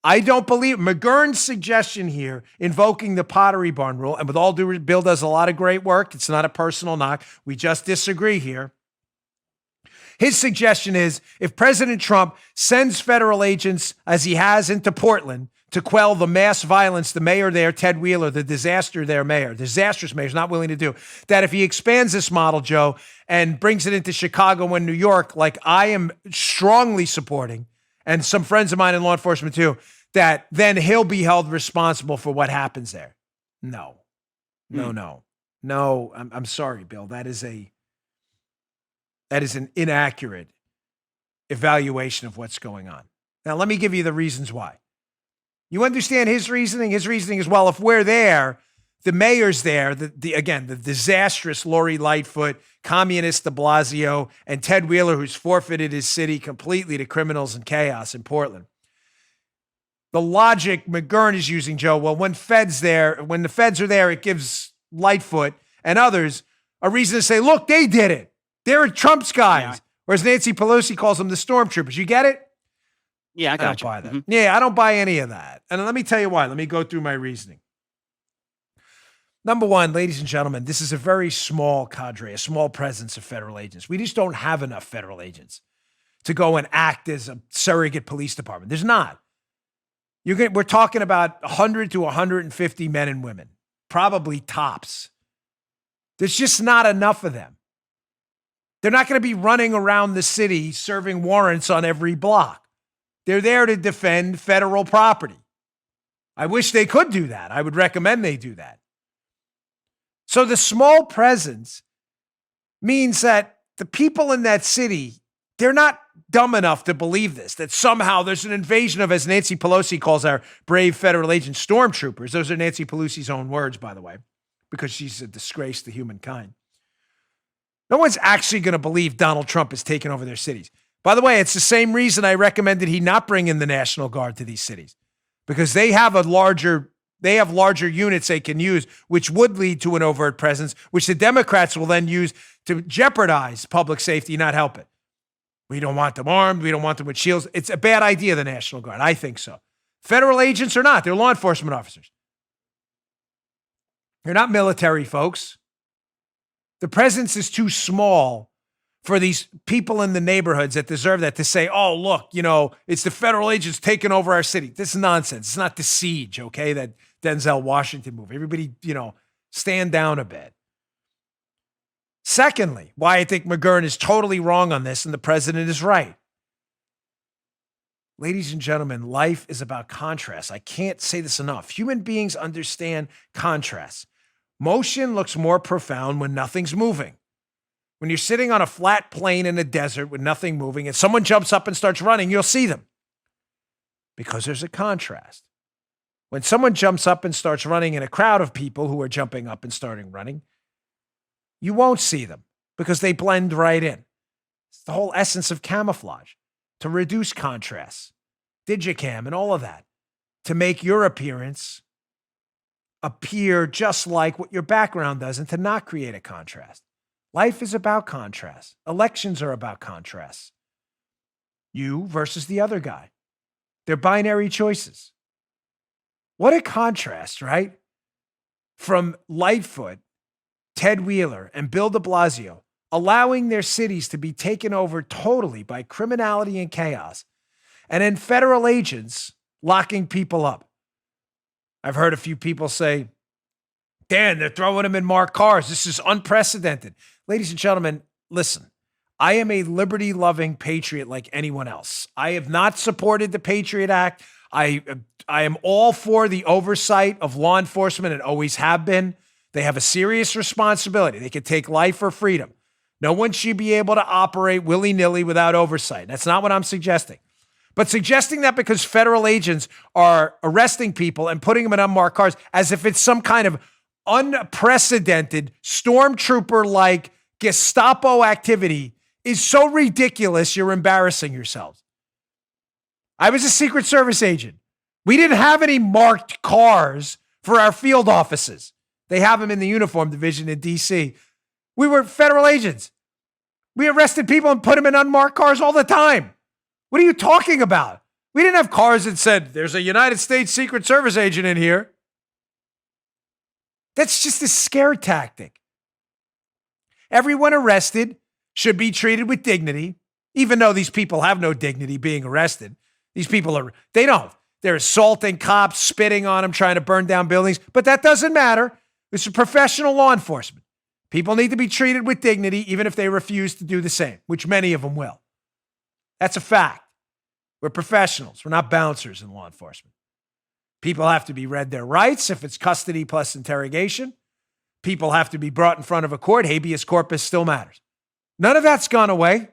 I don't believe McGurn's suggestion here, invoking the Pottery Barn rule, and with all due, Bill does a lot of great work. It's not a personal knock. We just disagree here. His suggestion is if President Trump sends federal agents, as he has, into Portland to quell the mass violence, the mayor there, Ted Wheeler, the disastrous mayor is not willing to do, that if he expands this model, Joe, and brings it into Chicago and New York, like I am strongly supporting, and some friends of mine in law enforcement too, that then he'll be held responsible for what happens there. No. I'm sorry, Bill. That is an inaccurate evaluation of what's going on. Now, let me give you the reasons why. You understand his reasoning? His reasoning is, well, if we're there, the mayor's there, the disastrous Lori Lightfoot, communist de Blasio, and Ted Wheeler, who's forfeited his city completely to criminals and chaos in Portland. The logic McGurn is using, Joe, well, when the feds are there, it gives Lightfoot and others a reason to say, look, they did it. They're Trump's guys. Yeah. Whereas Nancy Pelosi calls them the stormtroopers. You get it? Yeah, I got you. Buy that. Mm-hmm. Yeah, I don't buy any of that. And let me tell you why. Let me go through my reasoning. Number one, ladies and gentlemen, this is a very small cadre, a small presence of federal agents. We just don't have enough federal agents to go and act as a surrogate police department. There's not. We're talking about 100 to 150 men and women, probably tops. There's just not enough of them. They're not going to be running around the city serving warrants on every block. They're there to defend federal property. I wish they could do that. I would recommend they do that. So the small presence means that the people in that city, they're not dumb enough to believe this, that somehow there's an invasion of, as Nancy Pelosi calls our brave federal agents, stormtroopers. Those are Nancy Pelosi's own words, by the way, because she's a disgrace to humankind. No one's actually going to believe Donald Trump has taken over their cities. By the way, it's the same reason I recommended he not bring in the National Guard to these cities, because they have larger units they can use, which would lead to an overt presence, which the Democrats will then use to jeopardize public safety, not help it. We don't want them armed. We don't want them with shields. It's a bad idea, the National Guard. I think so. Federal agents are not. They're law enforcement officers. They're not military folks. The presence is too small for these people in the neighborhoods that deserve that to say, oh, look, it's the federal agents taking over our city. This is nonsense. It's not the siege, okay, that Denzel Washington movie. Everybody, stand down a bit. Secondly, why I think McGurn is totally wrong on this and the president is right. Ladies and gentlemen, life is about contrast. I can't say this enough. Human beings understand contrast. Motion looks more profound when nothing's moving. When you're sitting on a flat plain in a desert with nothing moving and someone jumps up and starts running, you'll see them because there's a contrast. When someone jumps up and starts running in a crowd of people who are jumping up and starting running, you won't see them because they blend right in. It's the whole essence of camouflage, to reduce contrast, digicam and all of that, to make your appearance appear just like what your background does and to not create a contrast. Life is about contrast. Elections are about contrast. You versus the other guy. They're binary choices. What a contrast, right? From Lightfoot, Ted Wheeler, and Bill de Blasio allowing their cities to be taken over totally by criminality and chaos, and then federal agents locking people up. I've heard a few people say, Dan, they're throwing them in marked cars. This is unprecedented. Ladies and gentlemen, listen, I am a liberty-loving patriot like anyone else. I have not supported the Patriot Act. I am all for the oversight of law enforcement and always have been. They have a serious responsibility. They could take life or freedom. No one should be able to operate willy-nilly without oversight. That's not what I'm suggesting. But suggesting that because federal agents are arresting people and putting them in unmarked cars as if it's some kind of unprecedented stormtrooper-like Gestapo activity is so ridiculous, you're embarrassing yourselves. I was a Secret Service agent. We didn't have any marked cars for our field offices. They have them in the uniform division in D.C. We were federal agents. We arrested people and put them in unmarked cars all the time. What are you talking about? We didn't have cars that said, there's a United States Secret Service agent in here. That's just a scare tactic. Everyone arrested should be treated with dignity, even though these people have no dignity being arrested. These people they don't. They're assaulting cops, spitting on them, trying to burn down buildings, but that doesn't matter. This is professional law enforcement. People need to be treated with dignity, even if they refuse to do the same, which many of them will. That's a fact. We're professionals. We're not bouncers in law enforcement. People have to be read their rights if it's custody plus interrogation. People have to be brought in front of a court. Habeas corpus still matters. None of that's gone away.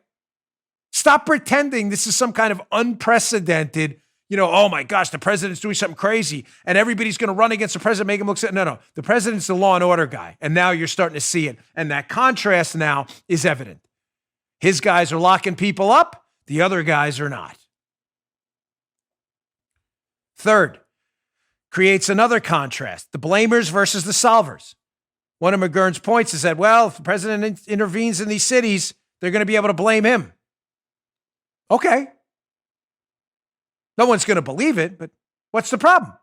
Stop pretending this is some kind of unprecedented, oh my gosh, the president's doing something crazy and everybody's going to run against the president, make him look. No. The president's the law and order guy. And now you're starting to see it. And that contrast now is evident. His guys are locking people up. The other guys are not. Third, creates another contrast, the blamers versus the solvers. One of McGurn's points is that, well, if the president intervenes in these cities, they're going to be able to blame him. Okay. No one's going to believe it, but what's the problem?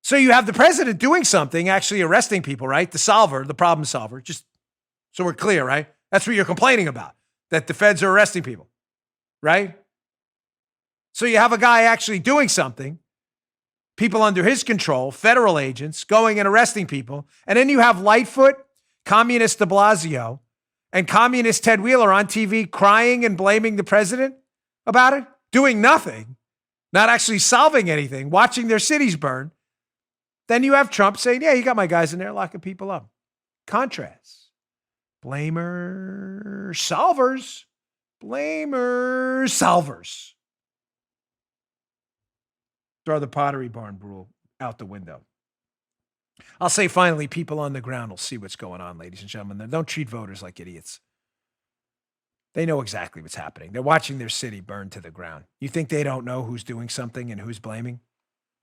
So you have the president doing something, actually arresting people, right? The solver, the problem solver, just so we're clear, right? That's what you're complaining about, that the feds are arresting people, right? So you have a guy actually doing something, people under his control, federal agents going and arresting people. And then you have Lightfoot, communist de Blasio, and communist Ted Wheeler on TV crying and blaming the president about it, doing nothing, not actually solving anything, watching their cities burn. Then you have Trump saying, yeah, you got my guys in there locking people up. Contrast. Blamer solvers. Blamer solvers. Throw the Pottery Barn rule out the window. I'll say finally, people on the ground will see what's going on, ladies and gentlemen. Don't treat voters like idiots. They know exactly what's happening. They're watching their city burn to the ground. You think they don't know who's doing something and who's blaming?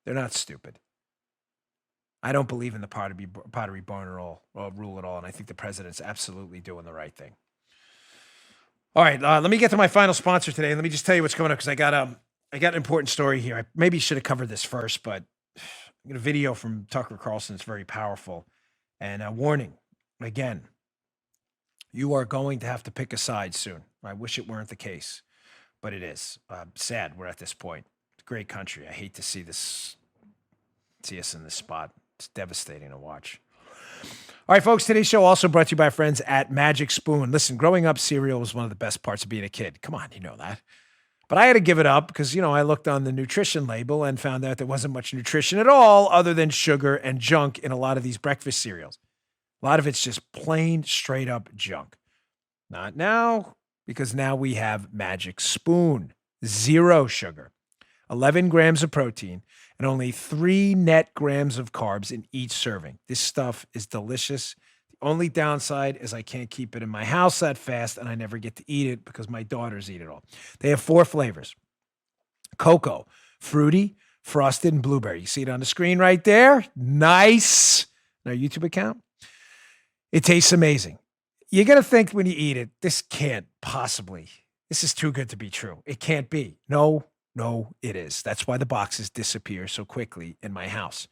They're not stupid. I don't believe in the Pottery Barn rule at all, and I think the president's absolutely doing the right thing. All right, let me get to my final sponsor today. Let me just tell you what's going on, because I got an important story here. I maybe should have covered this first, but I got a video from Tucker Carlson. It's very powerful. And a warning, again, you are going to have to pick a side soon. I wish it weren't the case, but it is. Sad we're at this point. It's a great country. I hate to see us in this spot. It's devastating to watch. All right, folks, today's show also brought to you by friends at Magic Spoon. Listen, growing up, cereal was one of the best parts of being a kid. Come on, you know that. But I had to give it up because, I looked on the nutrition label and found out there wasn't much nutrition at all other than sugar and junk in a lot of these breakfast cereals. A lot of it's just plain, straight up junk. Not now, because now we have Magic Spoon. 0 sugar, 11 grams of protein, and only 3 net grams of carbs in each serving. This stuff is delicious. The only downside is I can't keep it in my house that fast, and I never get to eat it because my daughters eat it all. They have 4 flavors: cocoa, fruity, frosted, and blueberry. You see it on the screen right there? Nice. On our YouTube account. It tastes amazing. You're going to think when you eat it, this is too good to be true. It can't be. No, it is. That's why the boxes disappear so quickly in my house.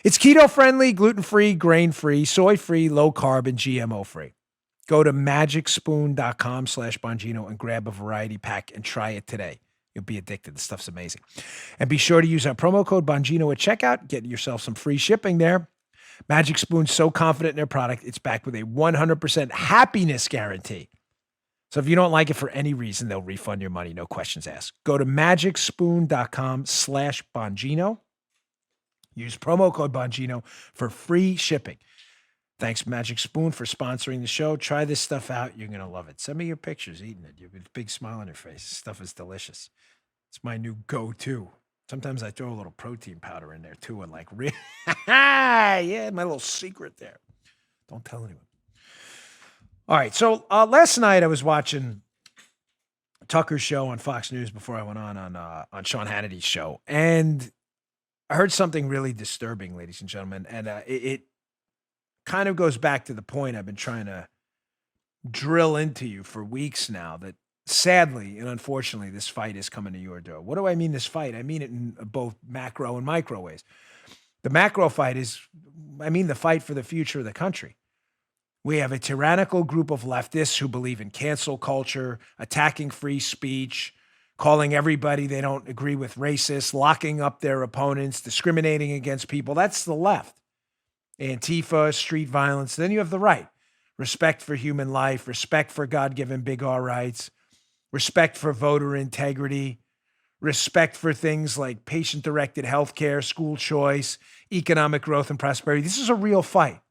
It's keto-friendly, gluten-free, grain-free, soy-free, low-carb, and GMO-free. Go to magicspoon.com/Bongino and grab a variety pack and try it today. You'll be addicted. The stuff's amazing. And be sure to use our promo code Bongino at checkout. Get yourself some free shipping there. Magic Spoon's so confident in their product, it's backed with a 100% happiness guarantee. So if you don't like it for any reason, they'll refund your money. No questions asked. Go to magicspoon.com/Bongino. Use promo code Bongino for free shipping. Thanks, Magic Spoon, for sponsoring the show. Try this stuff out. You're going to love it. Send me your pictures eating it. You have a big smile on your face. This stuff is delicious. It's my new go-to. Sometimes I throw a little protein powder in there, too, and like, yeah, my little secret there. Don't tell anyone. All right, so last night I was watching Tucker's show on Fox News before I went on Sean Hannity's show, and I heard something really disturbing, ladies and gentlemen, and it kind of goes back to the point I've been trying to drill into you for weeks now, that sadly and unfortunately this fight is coming to your door. What do I mean this fight? I mean it in both macro and micro ways. The macro fight is, the fight for the future of the country. We have a tyrannical group of leftists who believe in cancel culture, attacking free speech, calling everybody they don't agree with racist, locking up their opponents, discriminating against people. That's the left. Antifa, street violence. Then you have the right. Respect for human life, respect for God-given big R rights, respect for voter integrity, respect for things like patient-directed healthcare, school choice, economic growth and prosperity. This is a real fight.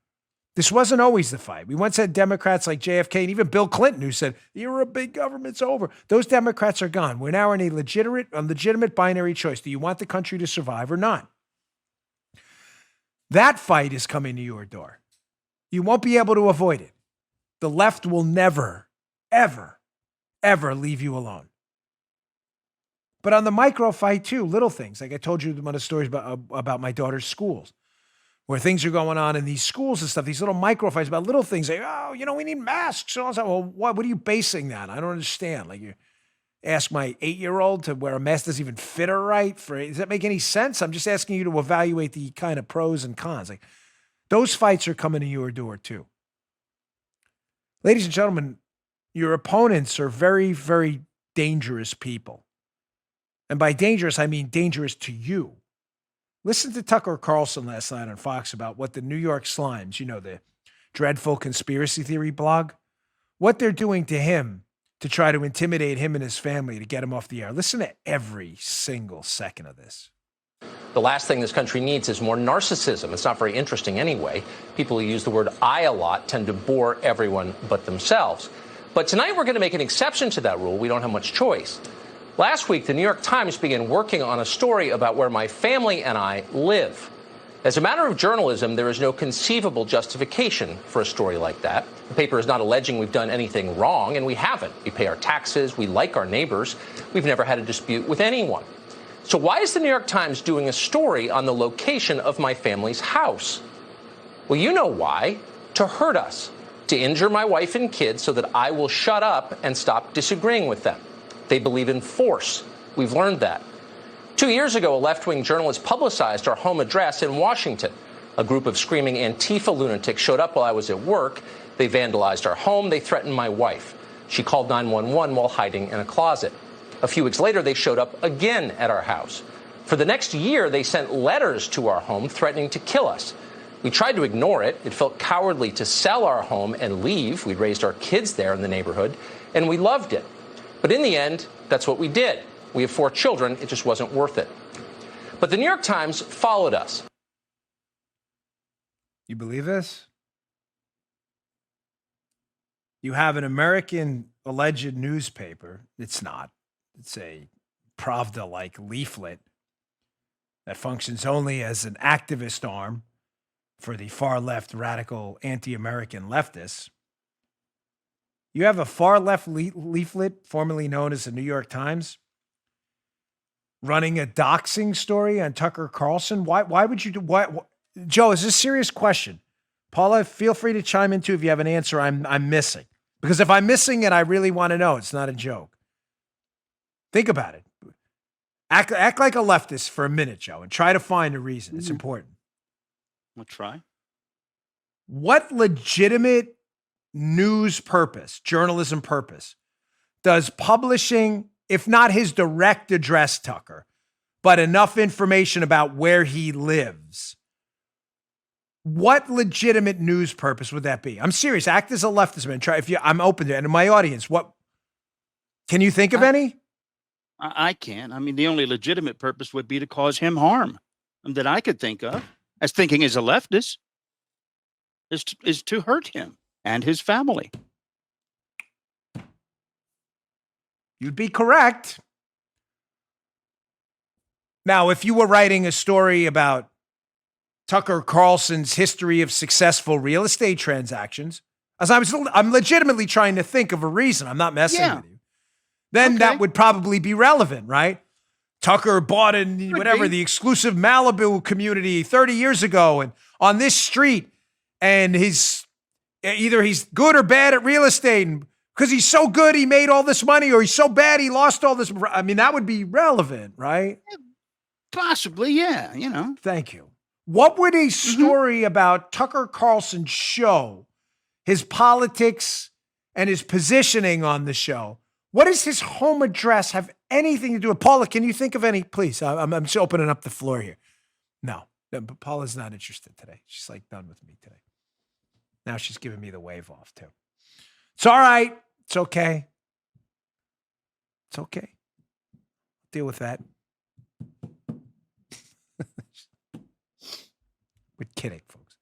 This wasn't always the fight. We once had Democrats like JFK and even Bill Clinton who said, the era of big government's over. Those Democrats are gone. We're now in a legitimate binary choice. Do you want the country to survive or not? That fight is coming to your door. You won't be able to avoid it. The left will never, ever, ever leave you alone. But on the micro fight too, little things. Like I told you one of the stories about my daughter's schools, where things are going on in these schools and stuff, these little micro fights about little things. Like, we need masks. So I was like, well, what are you basing that? I don't understand. Like you ask my 8-year-old to wear a mask doesn't even fit her right. Does that make any sense? I'm just asking you to evaluate the kind of pros and cons. Like those fights are coming to your door too. Ladies and gentlemen, your opponents are very, very dangerous people. And by dangerous, I mean dangerous to you. Listen to Tucker Carlson last night on Fox about what the New York Slimes, the dreadful conspiracy theory blog, what they're doing to him to try to intimidate him and his family to get him off the air. Listen to every single second of this. The last thing this country needs is more narcissism. It's not very interesting anyway. People who use the word I a lot tend to bore everyone but themselves. But tonight we're going to make an exception to that rule. We don't have much choice. Last week, the New York Times began working on a story about where my family and I live. As a matter of journalism, there is no conceivable justification for a story like that. The paper is not alleging we've done anything wrong, and we haven't. We pay our taxes. We like our neighbors. We've never had a dispute with anyone. So why is the New York Times doing a story on the location of my family's house? Well, you know why. To hurt us. To injure my wife and kids so that I will shut up and stop disagreeing with them. They believe in force. We've learned that. 2 years ago, a left-wing journalist publicized our home address in Washington. A group of screaming Antifa lunatics showed up while I was at work. They vandalized our home. They threatened my wife. She called 911 while hiding in a closet. A few weeks later, they showed up again at our house. For the next year, they sent letters to our home threatening to kill us. We tried to ignore it. It felt cowardly to sell our home and leave. We'd raised our kids there in the neighborhood, and we loved it. But in the end, that's what we did. We have 4 children. It just wasn't worth it. But the New York Times followed us. You believe this? You have an American alleged newspaper. It's not. It's a Pravda-like leaflet that functions only as an activist arm for the far-left radical anti-American leftists. You have a far-left leaflet, formerly known as the New York Times, running a doxing story on Tucker Carlson. Why would you do what? Joe, is this a serious question? Paula, feel free to chime in too if you have an answer I'm missing. Because if I'm missing it, I really want to know. It's not a joke. Think about it. Act like a leftist for a minute, Joe, and try to find a reason. It's important. I'll try. What legitimate news purpose, journalism purpose, does publishing, if not his direct address, Tucker, but enough information about where he lives, what legitimate news purpose would that be? I'm serious. Act as a leftist man. I'm open to it. And in my audience, what Can you think of any? I can't. I mean, the only legitimate purpose would be to cause him harm that I could think of, as thinking as a leftist, is to hurt him and his family. You'd be correct. Now, if you were writing a story about Tucker Carlson's history of successful real estate transactions, as I'm legitimately trying to think of a reason. I'm not messing with you. Then that would probably be relevant, right? Tucker bought in the exclusive Malibu community 30 years ago and on this street, and either he's good or bad at real estate, and because he's so good he made all this money, or he's so bad he lost all this. I mean, that would be relevant, right? Possibly, yeah. Thank you. What would a story about Tucker Carlson show, his politics and his positioning on the show? What does his home address have anything to do with? Paula, can you think of any? Please, I'm just opening up the floor here. No, but Paula's not interested today. She's like done with me today. Now she's giving me the wave off too. It's all right. It's okay. It's okay. Deal with that. We're kidding, folks.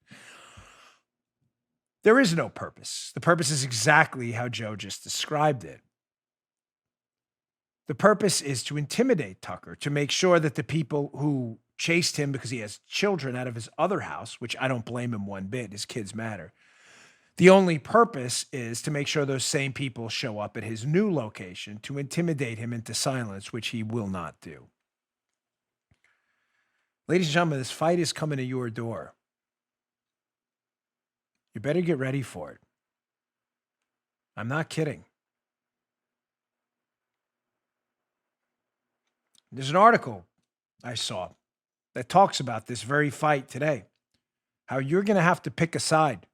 There is no purpose. The purpose is exactly how Joe just described it. The purpose is to intimidate Tucker, to make sure that the people who chased him because he has children out of his other house, which I don't blame him one bit, his kids matter. The only purpose is to make sure those same people show up at his new location to intimidate him into silence, which he will not do. Ladies and gentlemen, this fight is coming to your door. You better get ready for it. I'm not kidding. There's an article I saw that talks about this very fight today, how you're going to have to pick a side,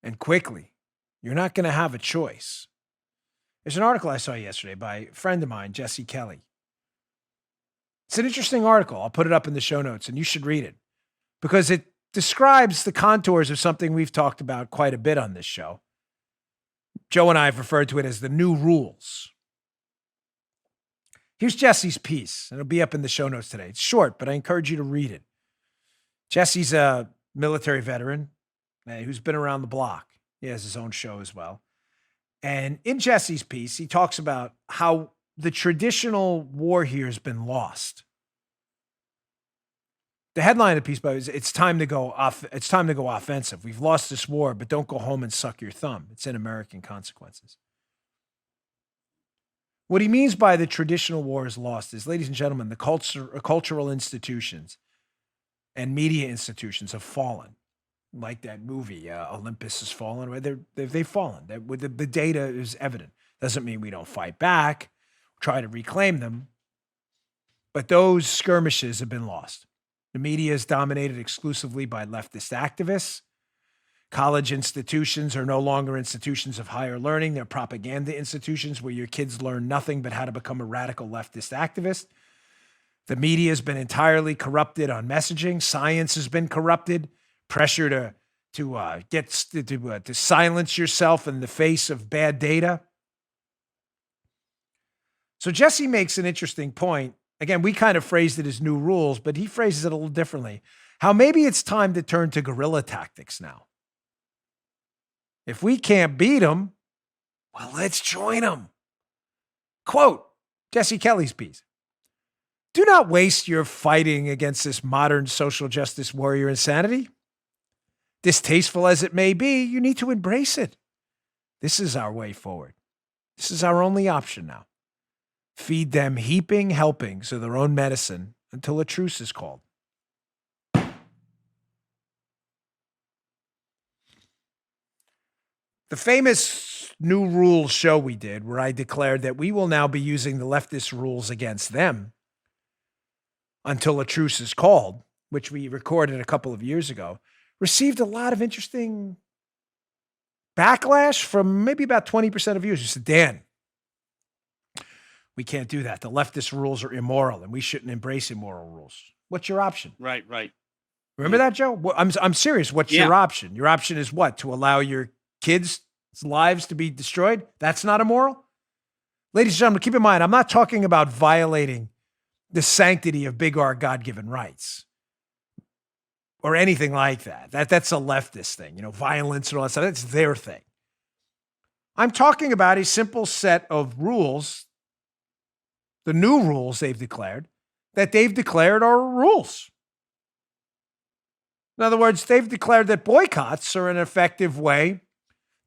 and quickly. You're not going to have a choice. There's an article I saw yesterday by a friend of mine, Jesse Kelly. It's an interesting article. I'll put it up in the show notes, and you should read it because it describes the contours of something we've talked about quite a bit on this show. Joe and I have referred to it as the new rules. Here's Jesse's piece, and it'll be up in the show notes today. It's short, but I encourage you to read it. Jesse's a military veteran who's been around the block. He has his own show as well. And in Jesse's piece, he talks about how the traditional war here has been lost. The headline of the piece, by is it's time to go off. It's time to go offensive. We've lost this war, but don't go home and suck your thumb. It's in American Consequences. What he means by the traditional war is lost is, ladies and gentlemen, the cultural institutions and media institutions have fallen. Like that movie, Olympus Has Fallen, where they've fallen. The data is evident. Doesn't mean we don't fight back, try to reclaim them, but those skirmishes have been lost. The media is dominated exclusively by leftist activists. College institutions are no longer institutions of higher learning. They're propaganda institutions where your kids learn nothing but how to become a radical leftist activist. The media has been entirely corrupted on messaging. Science has been corrupted. Pressure to silence yourself in the face of bad data. So Jesse makes an interesting point. Again, we kind of phrased it as new rules, but he phrases it a little differently. How maybe it's time to turn to guerrilla tactics now. If we can't beat them, well, let's join them. Quote, Jesse Kelly's piece. Do not waste your fighting against this modern social justice warrior insanity. Distasteful as it may be, you need to embrace it. This is our way forward. This is our only option now. Feed them heaping helpings of their own medicine until a truce is called. The famous New Rules show we did, where I declared that we will now be using the leftist rules against them until a truce is called, which we recorded a couple of years ago, received a lot of interesting backlash from maybe about 20% of viewers who said, Dan, we can't do that. The leftist rules are immoral and we shouldn't embrace immoral rules. What's your option? Right. Remember that, Joe? I'm serious. What's your option? Your option is what? To allow your kids' lives to be destroyed? That's not immoral? Ladies and gentlemen, keep in mind, I'm not talking about violating the sanctity of big R God-given rights or anything like that. That's a leftist thing, violence and all that stuff. That's their thing. I'm talking about a simple set of rules, the new rules they've declared are rules. In other words, they've declared that boycotts are an effective way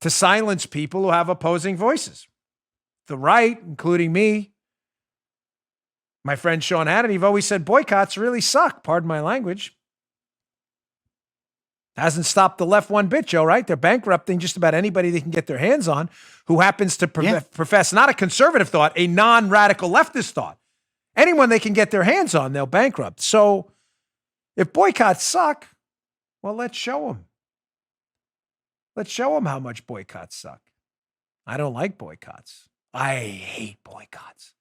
to silence people who have opposing voices. The right, including me, my friend Sean Hannity, have always said boycotts really suck. Pardon my language. Hasn't stopped the left one bit, Joe, right? They're bankrupting just about anybody they can get their hands on who happens to profess not a conservative thought, a non-radical leftist thought. Anyone they can get their hands on, they'll bankrupt. So if boycotts suck, well, let's show them. Let's show them how much boycotts suck. I don't like boycotts. I hate boycotts.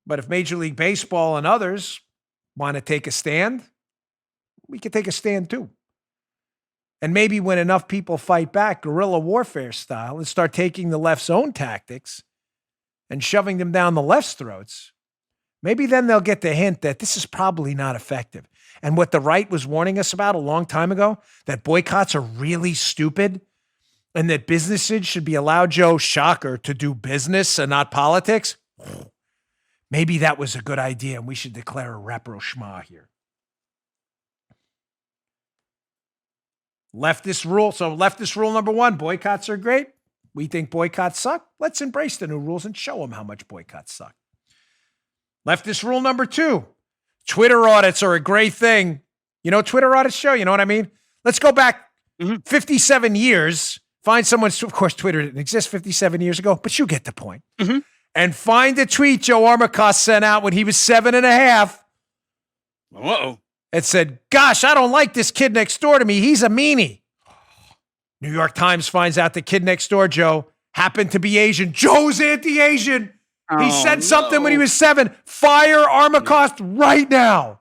But if Major League Baseball and others want to take a stand, we can take a stand too. And maybe when enough people fight back, guerrilla warfare style, and start taking the left's own tactics and shoving them down the left's throats, maybe then they'll get the hint that this is probably not effective. And what the right was warning us about a long time ago, that boycotts are really stupid and that businesses should be allowed, Joe, shocker, to do business and not politics. Maybe that was a good idea and we should declare a rapprochement here. Leftist rule. So leftist rule number one, boycotts are great. We think boycotts suck. Let's embrace the new rules and show them how much boycotts suck. Leftist rule number two, Twitter audits are a great thing. Twitter audits show, you know what I mean? Let's go back 57 years, find someone's, of course, Twitter didn't exist 57 years ago, but you get the point. And find a tweet Joe Armacost sent out when he was 7.5. Uh-oh. It said, gosh, I don't like this kid next door to me. He's a meanie. New York Times finds out the kid next door, Joe, happened to be Asian. Joe's anti-Asian. He said something when he was 7. Fire Armacost right now.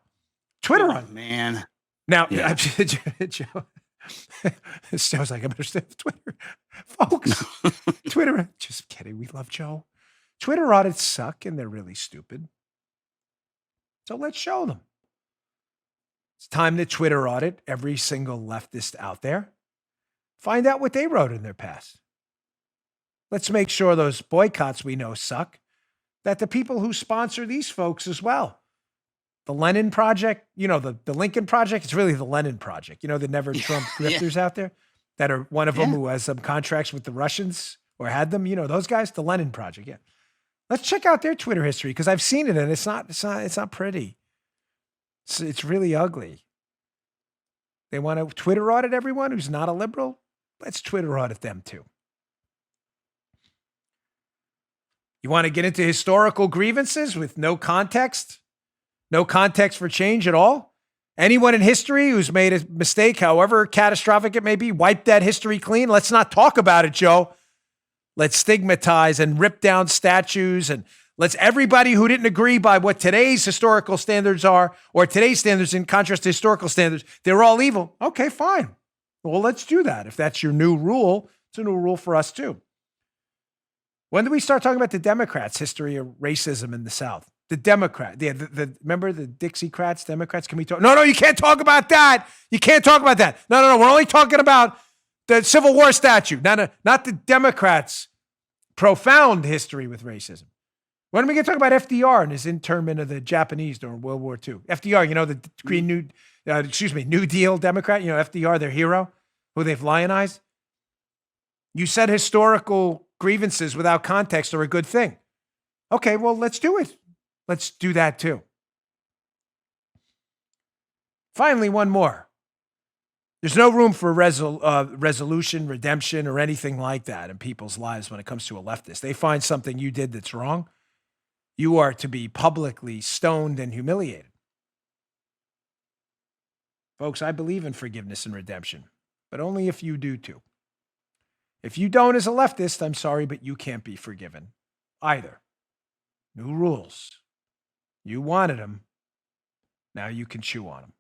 Twitter on. Man. Now, Joe, Joe's like, I'm understand Twitter. Folks, Twitter, just kidding. We love Joe. Twitter audits suck and they're really stupid. So let's show them. It's time to Twitter audit every single leftist out there. Find out what they wrote in their past. Let's make sure those boycotts we know suck, that the people who sponsor these folks as well. The Lenin Project, the Lincoln Project, it's really the Lenin Project. The Never Trump grifters out there that are one of them who has some contracts with the Russians or had them, those guys, the Lenin Project. Yeah. Let's check out their Twitter history because I've seen it and it's not pretty. It's really ugly. They want to Twitter audit everyone who's not a liberal. Let's Twitter audit them too. You want to get into historical grievances with no context for change at all? Anyone in history who's made a mistake, however catastrophic it may be, wipe that history clean. Let's not talk about it, Joe. Let's stigmatize and rip down statues and let's everybody who didn't agree by what today's historical standards are or today's standards in contrast to historical standards, they're all evil. Okay, fine. Well, let's do that. If that's your new rule, it's a new rule for us too. When do we start talking about the Democrats' history of racism in the South? The remember the Dixiecrats, Democrats? Can we talk? No, you can't talk about that. You can't talk about that. No. We're only talking about the Civil War statute, not the Democrats' profound history with racism. When are we going to talk about FDR and his internment of the Japanese during World War II? FDR, the New Deal Democrat, FDR, their hero, who they've lionized. You said historical grievances without context are a good thing. Okay, well, let's do it. Let's do that too. Finally, one more. There's no room for resolution, redemption, or anything like that in people's lives when it comes to a leftist. They find something you did that's wrong, you are to be publicly stoned and humiliated. Folks, I believe in forgiveness and redemption, but only if you do too. If you don't as a leftist, I'm sorry, but you can't be forgiven either. New rules. You wanted them. Now you can chew on them.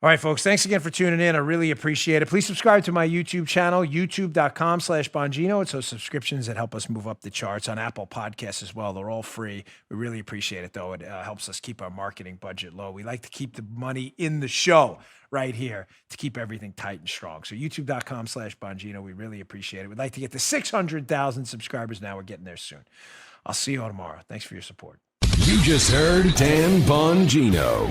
All right, folks, thanks again for tuning in. I really appreciate it. Please subscribe to my YouTube channel, youtube.com/Bongino. It's those subscriptions that help us move up the charts on Apple Podcasts as well. They're all free. We really appreciate it, though. It helps us keep our marketing budget low. We like to keep the money in the show right here to keep everything tight and strong. So youtube.com/Bongino. We really appreciate it. We'd like to get to 600,000 subscribers now. We're getting there soon. I'll see you all tomorrow. Thanks for your support. You just heard Dan Bongino.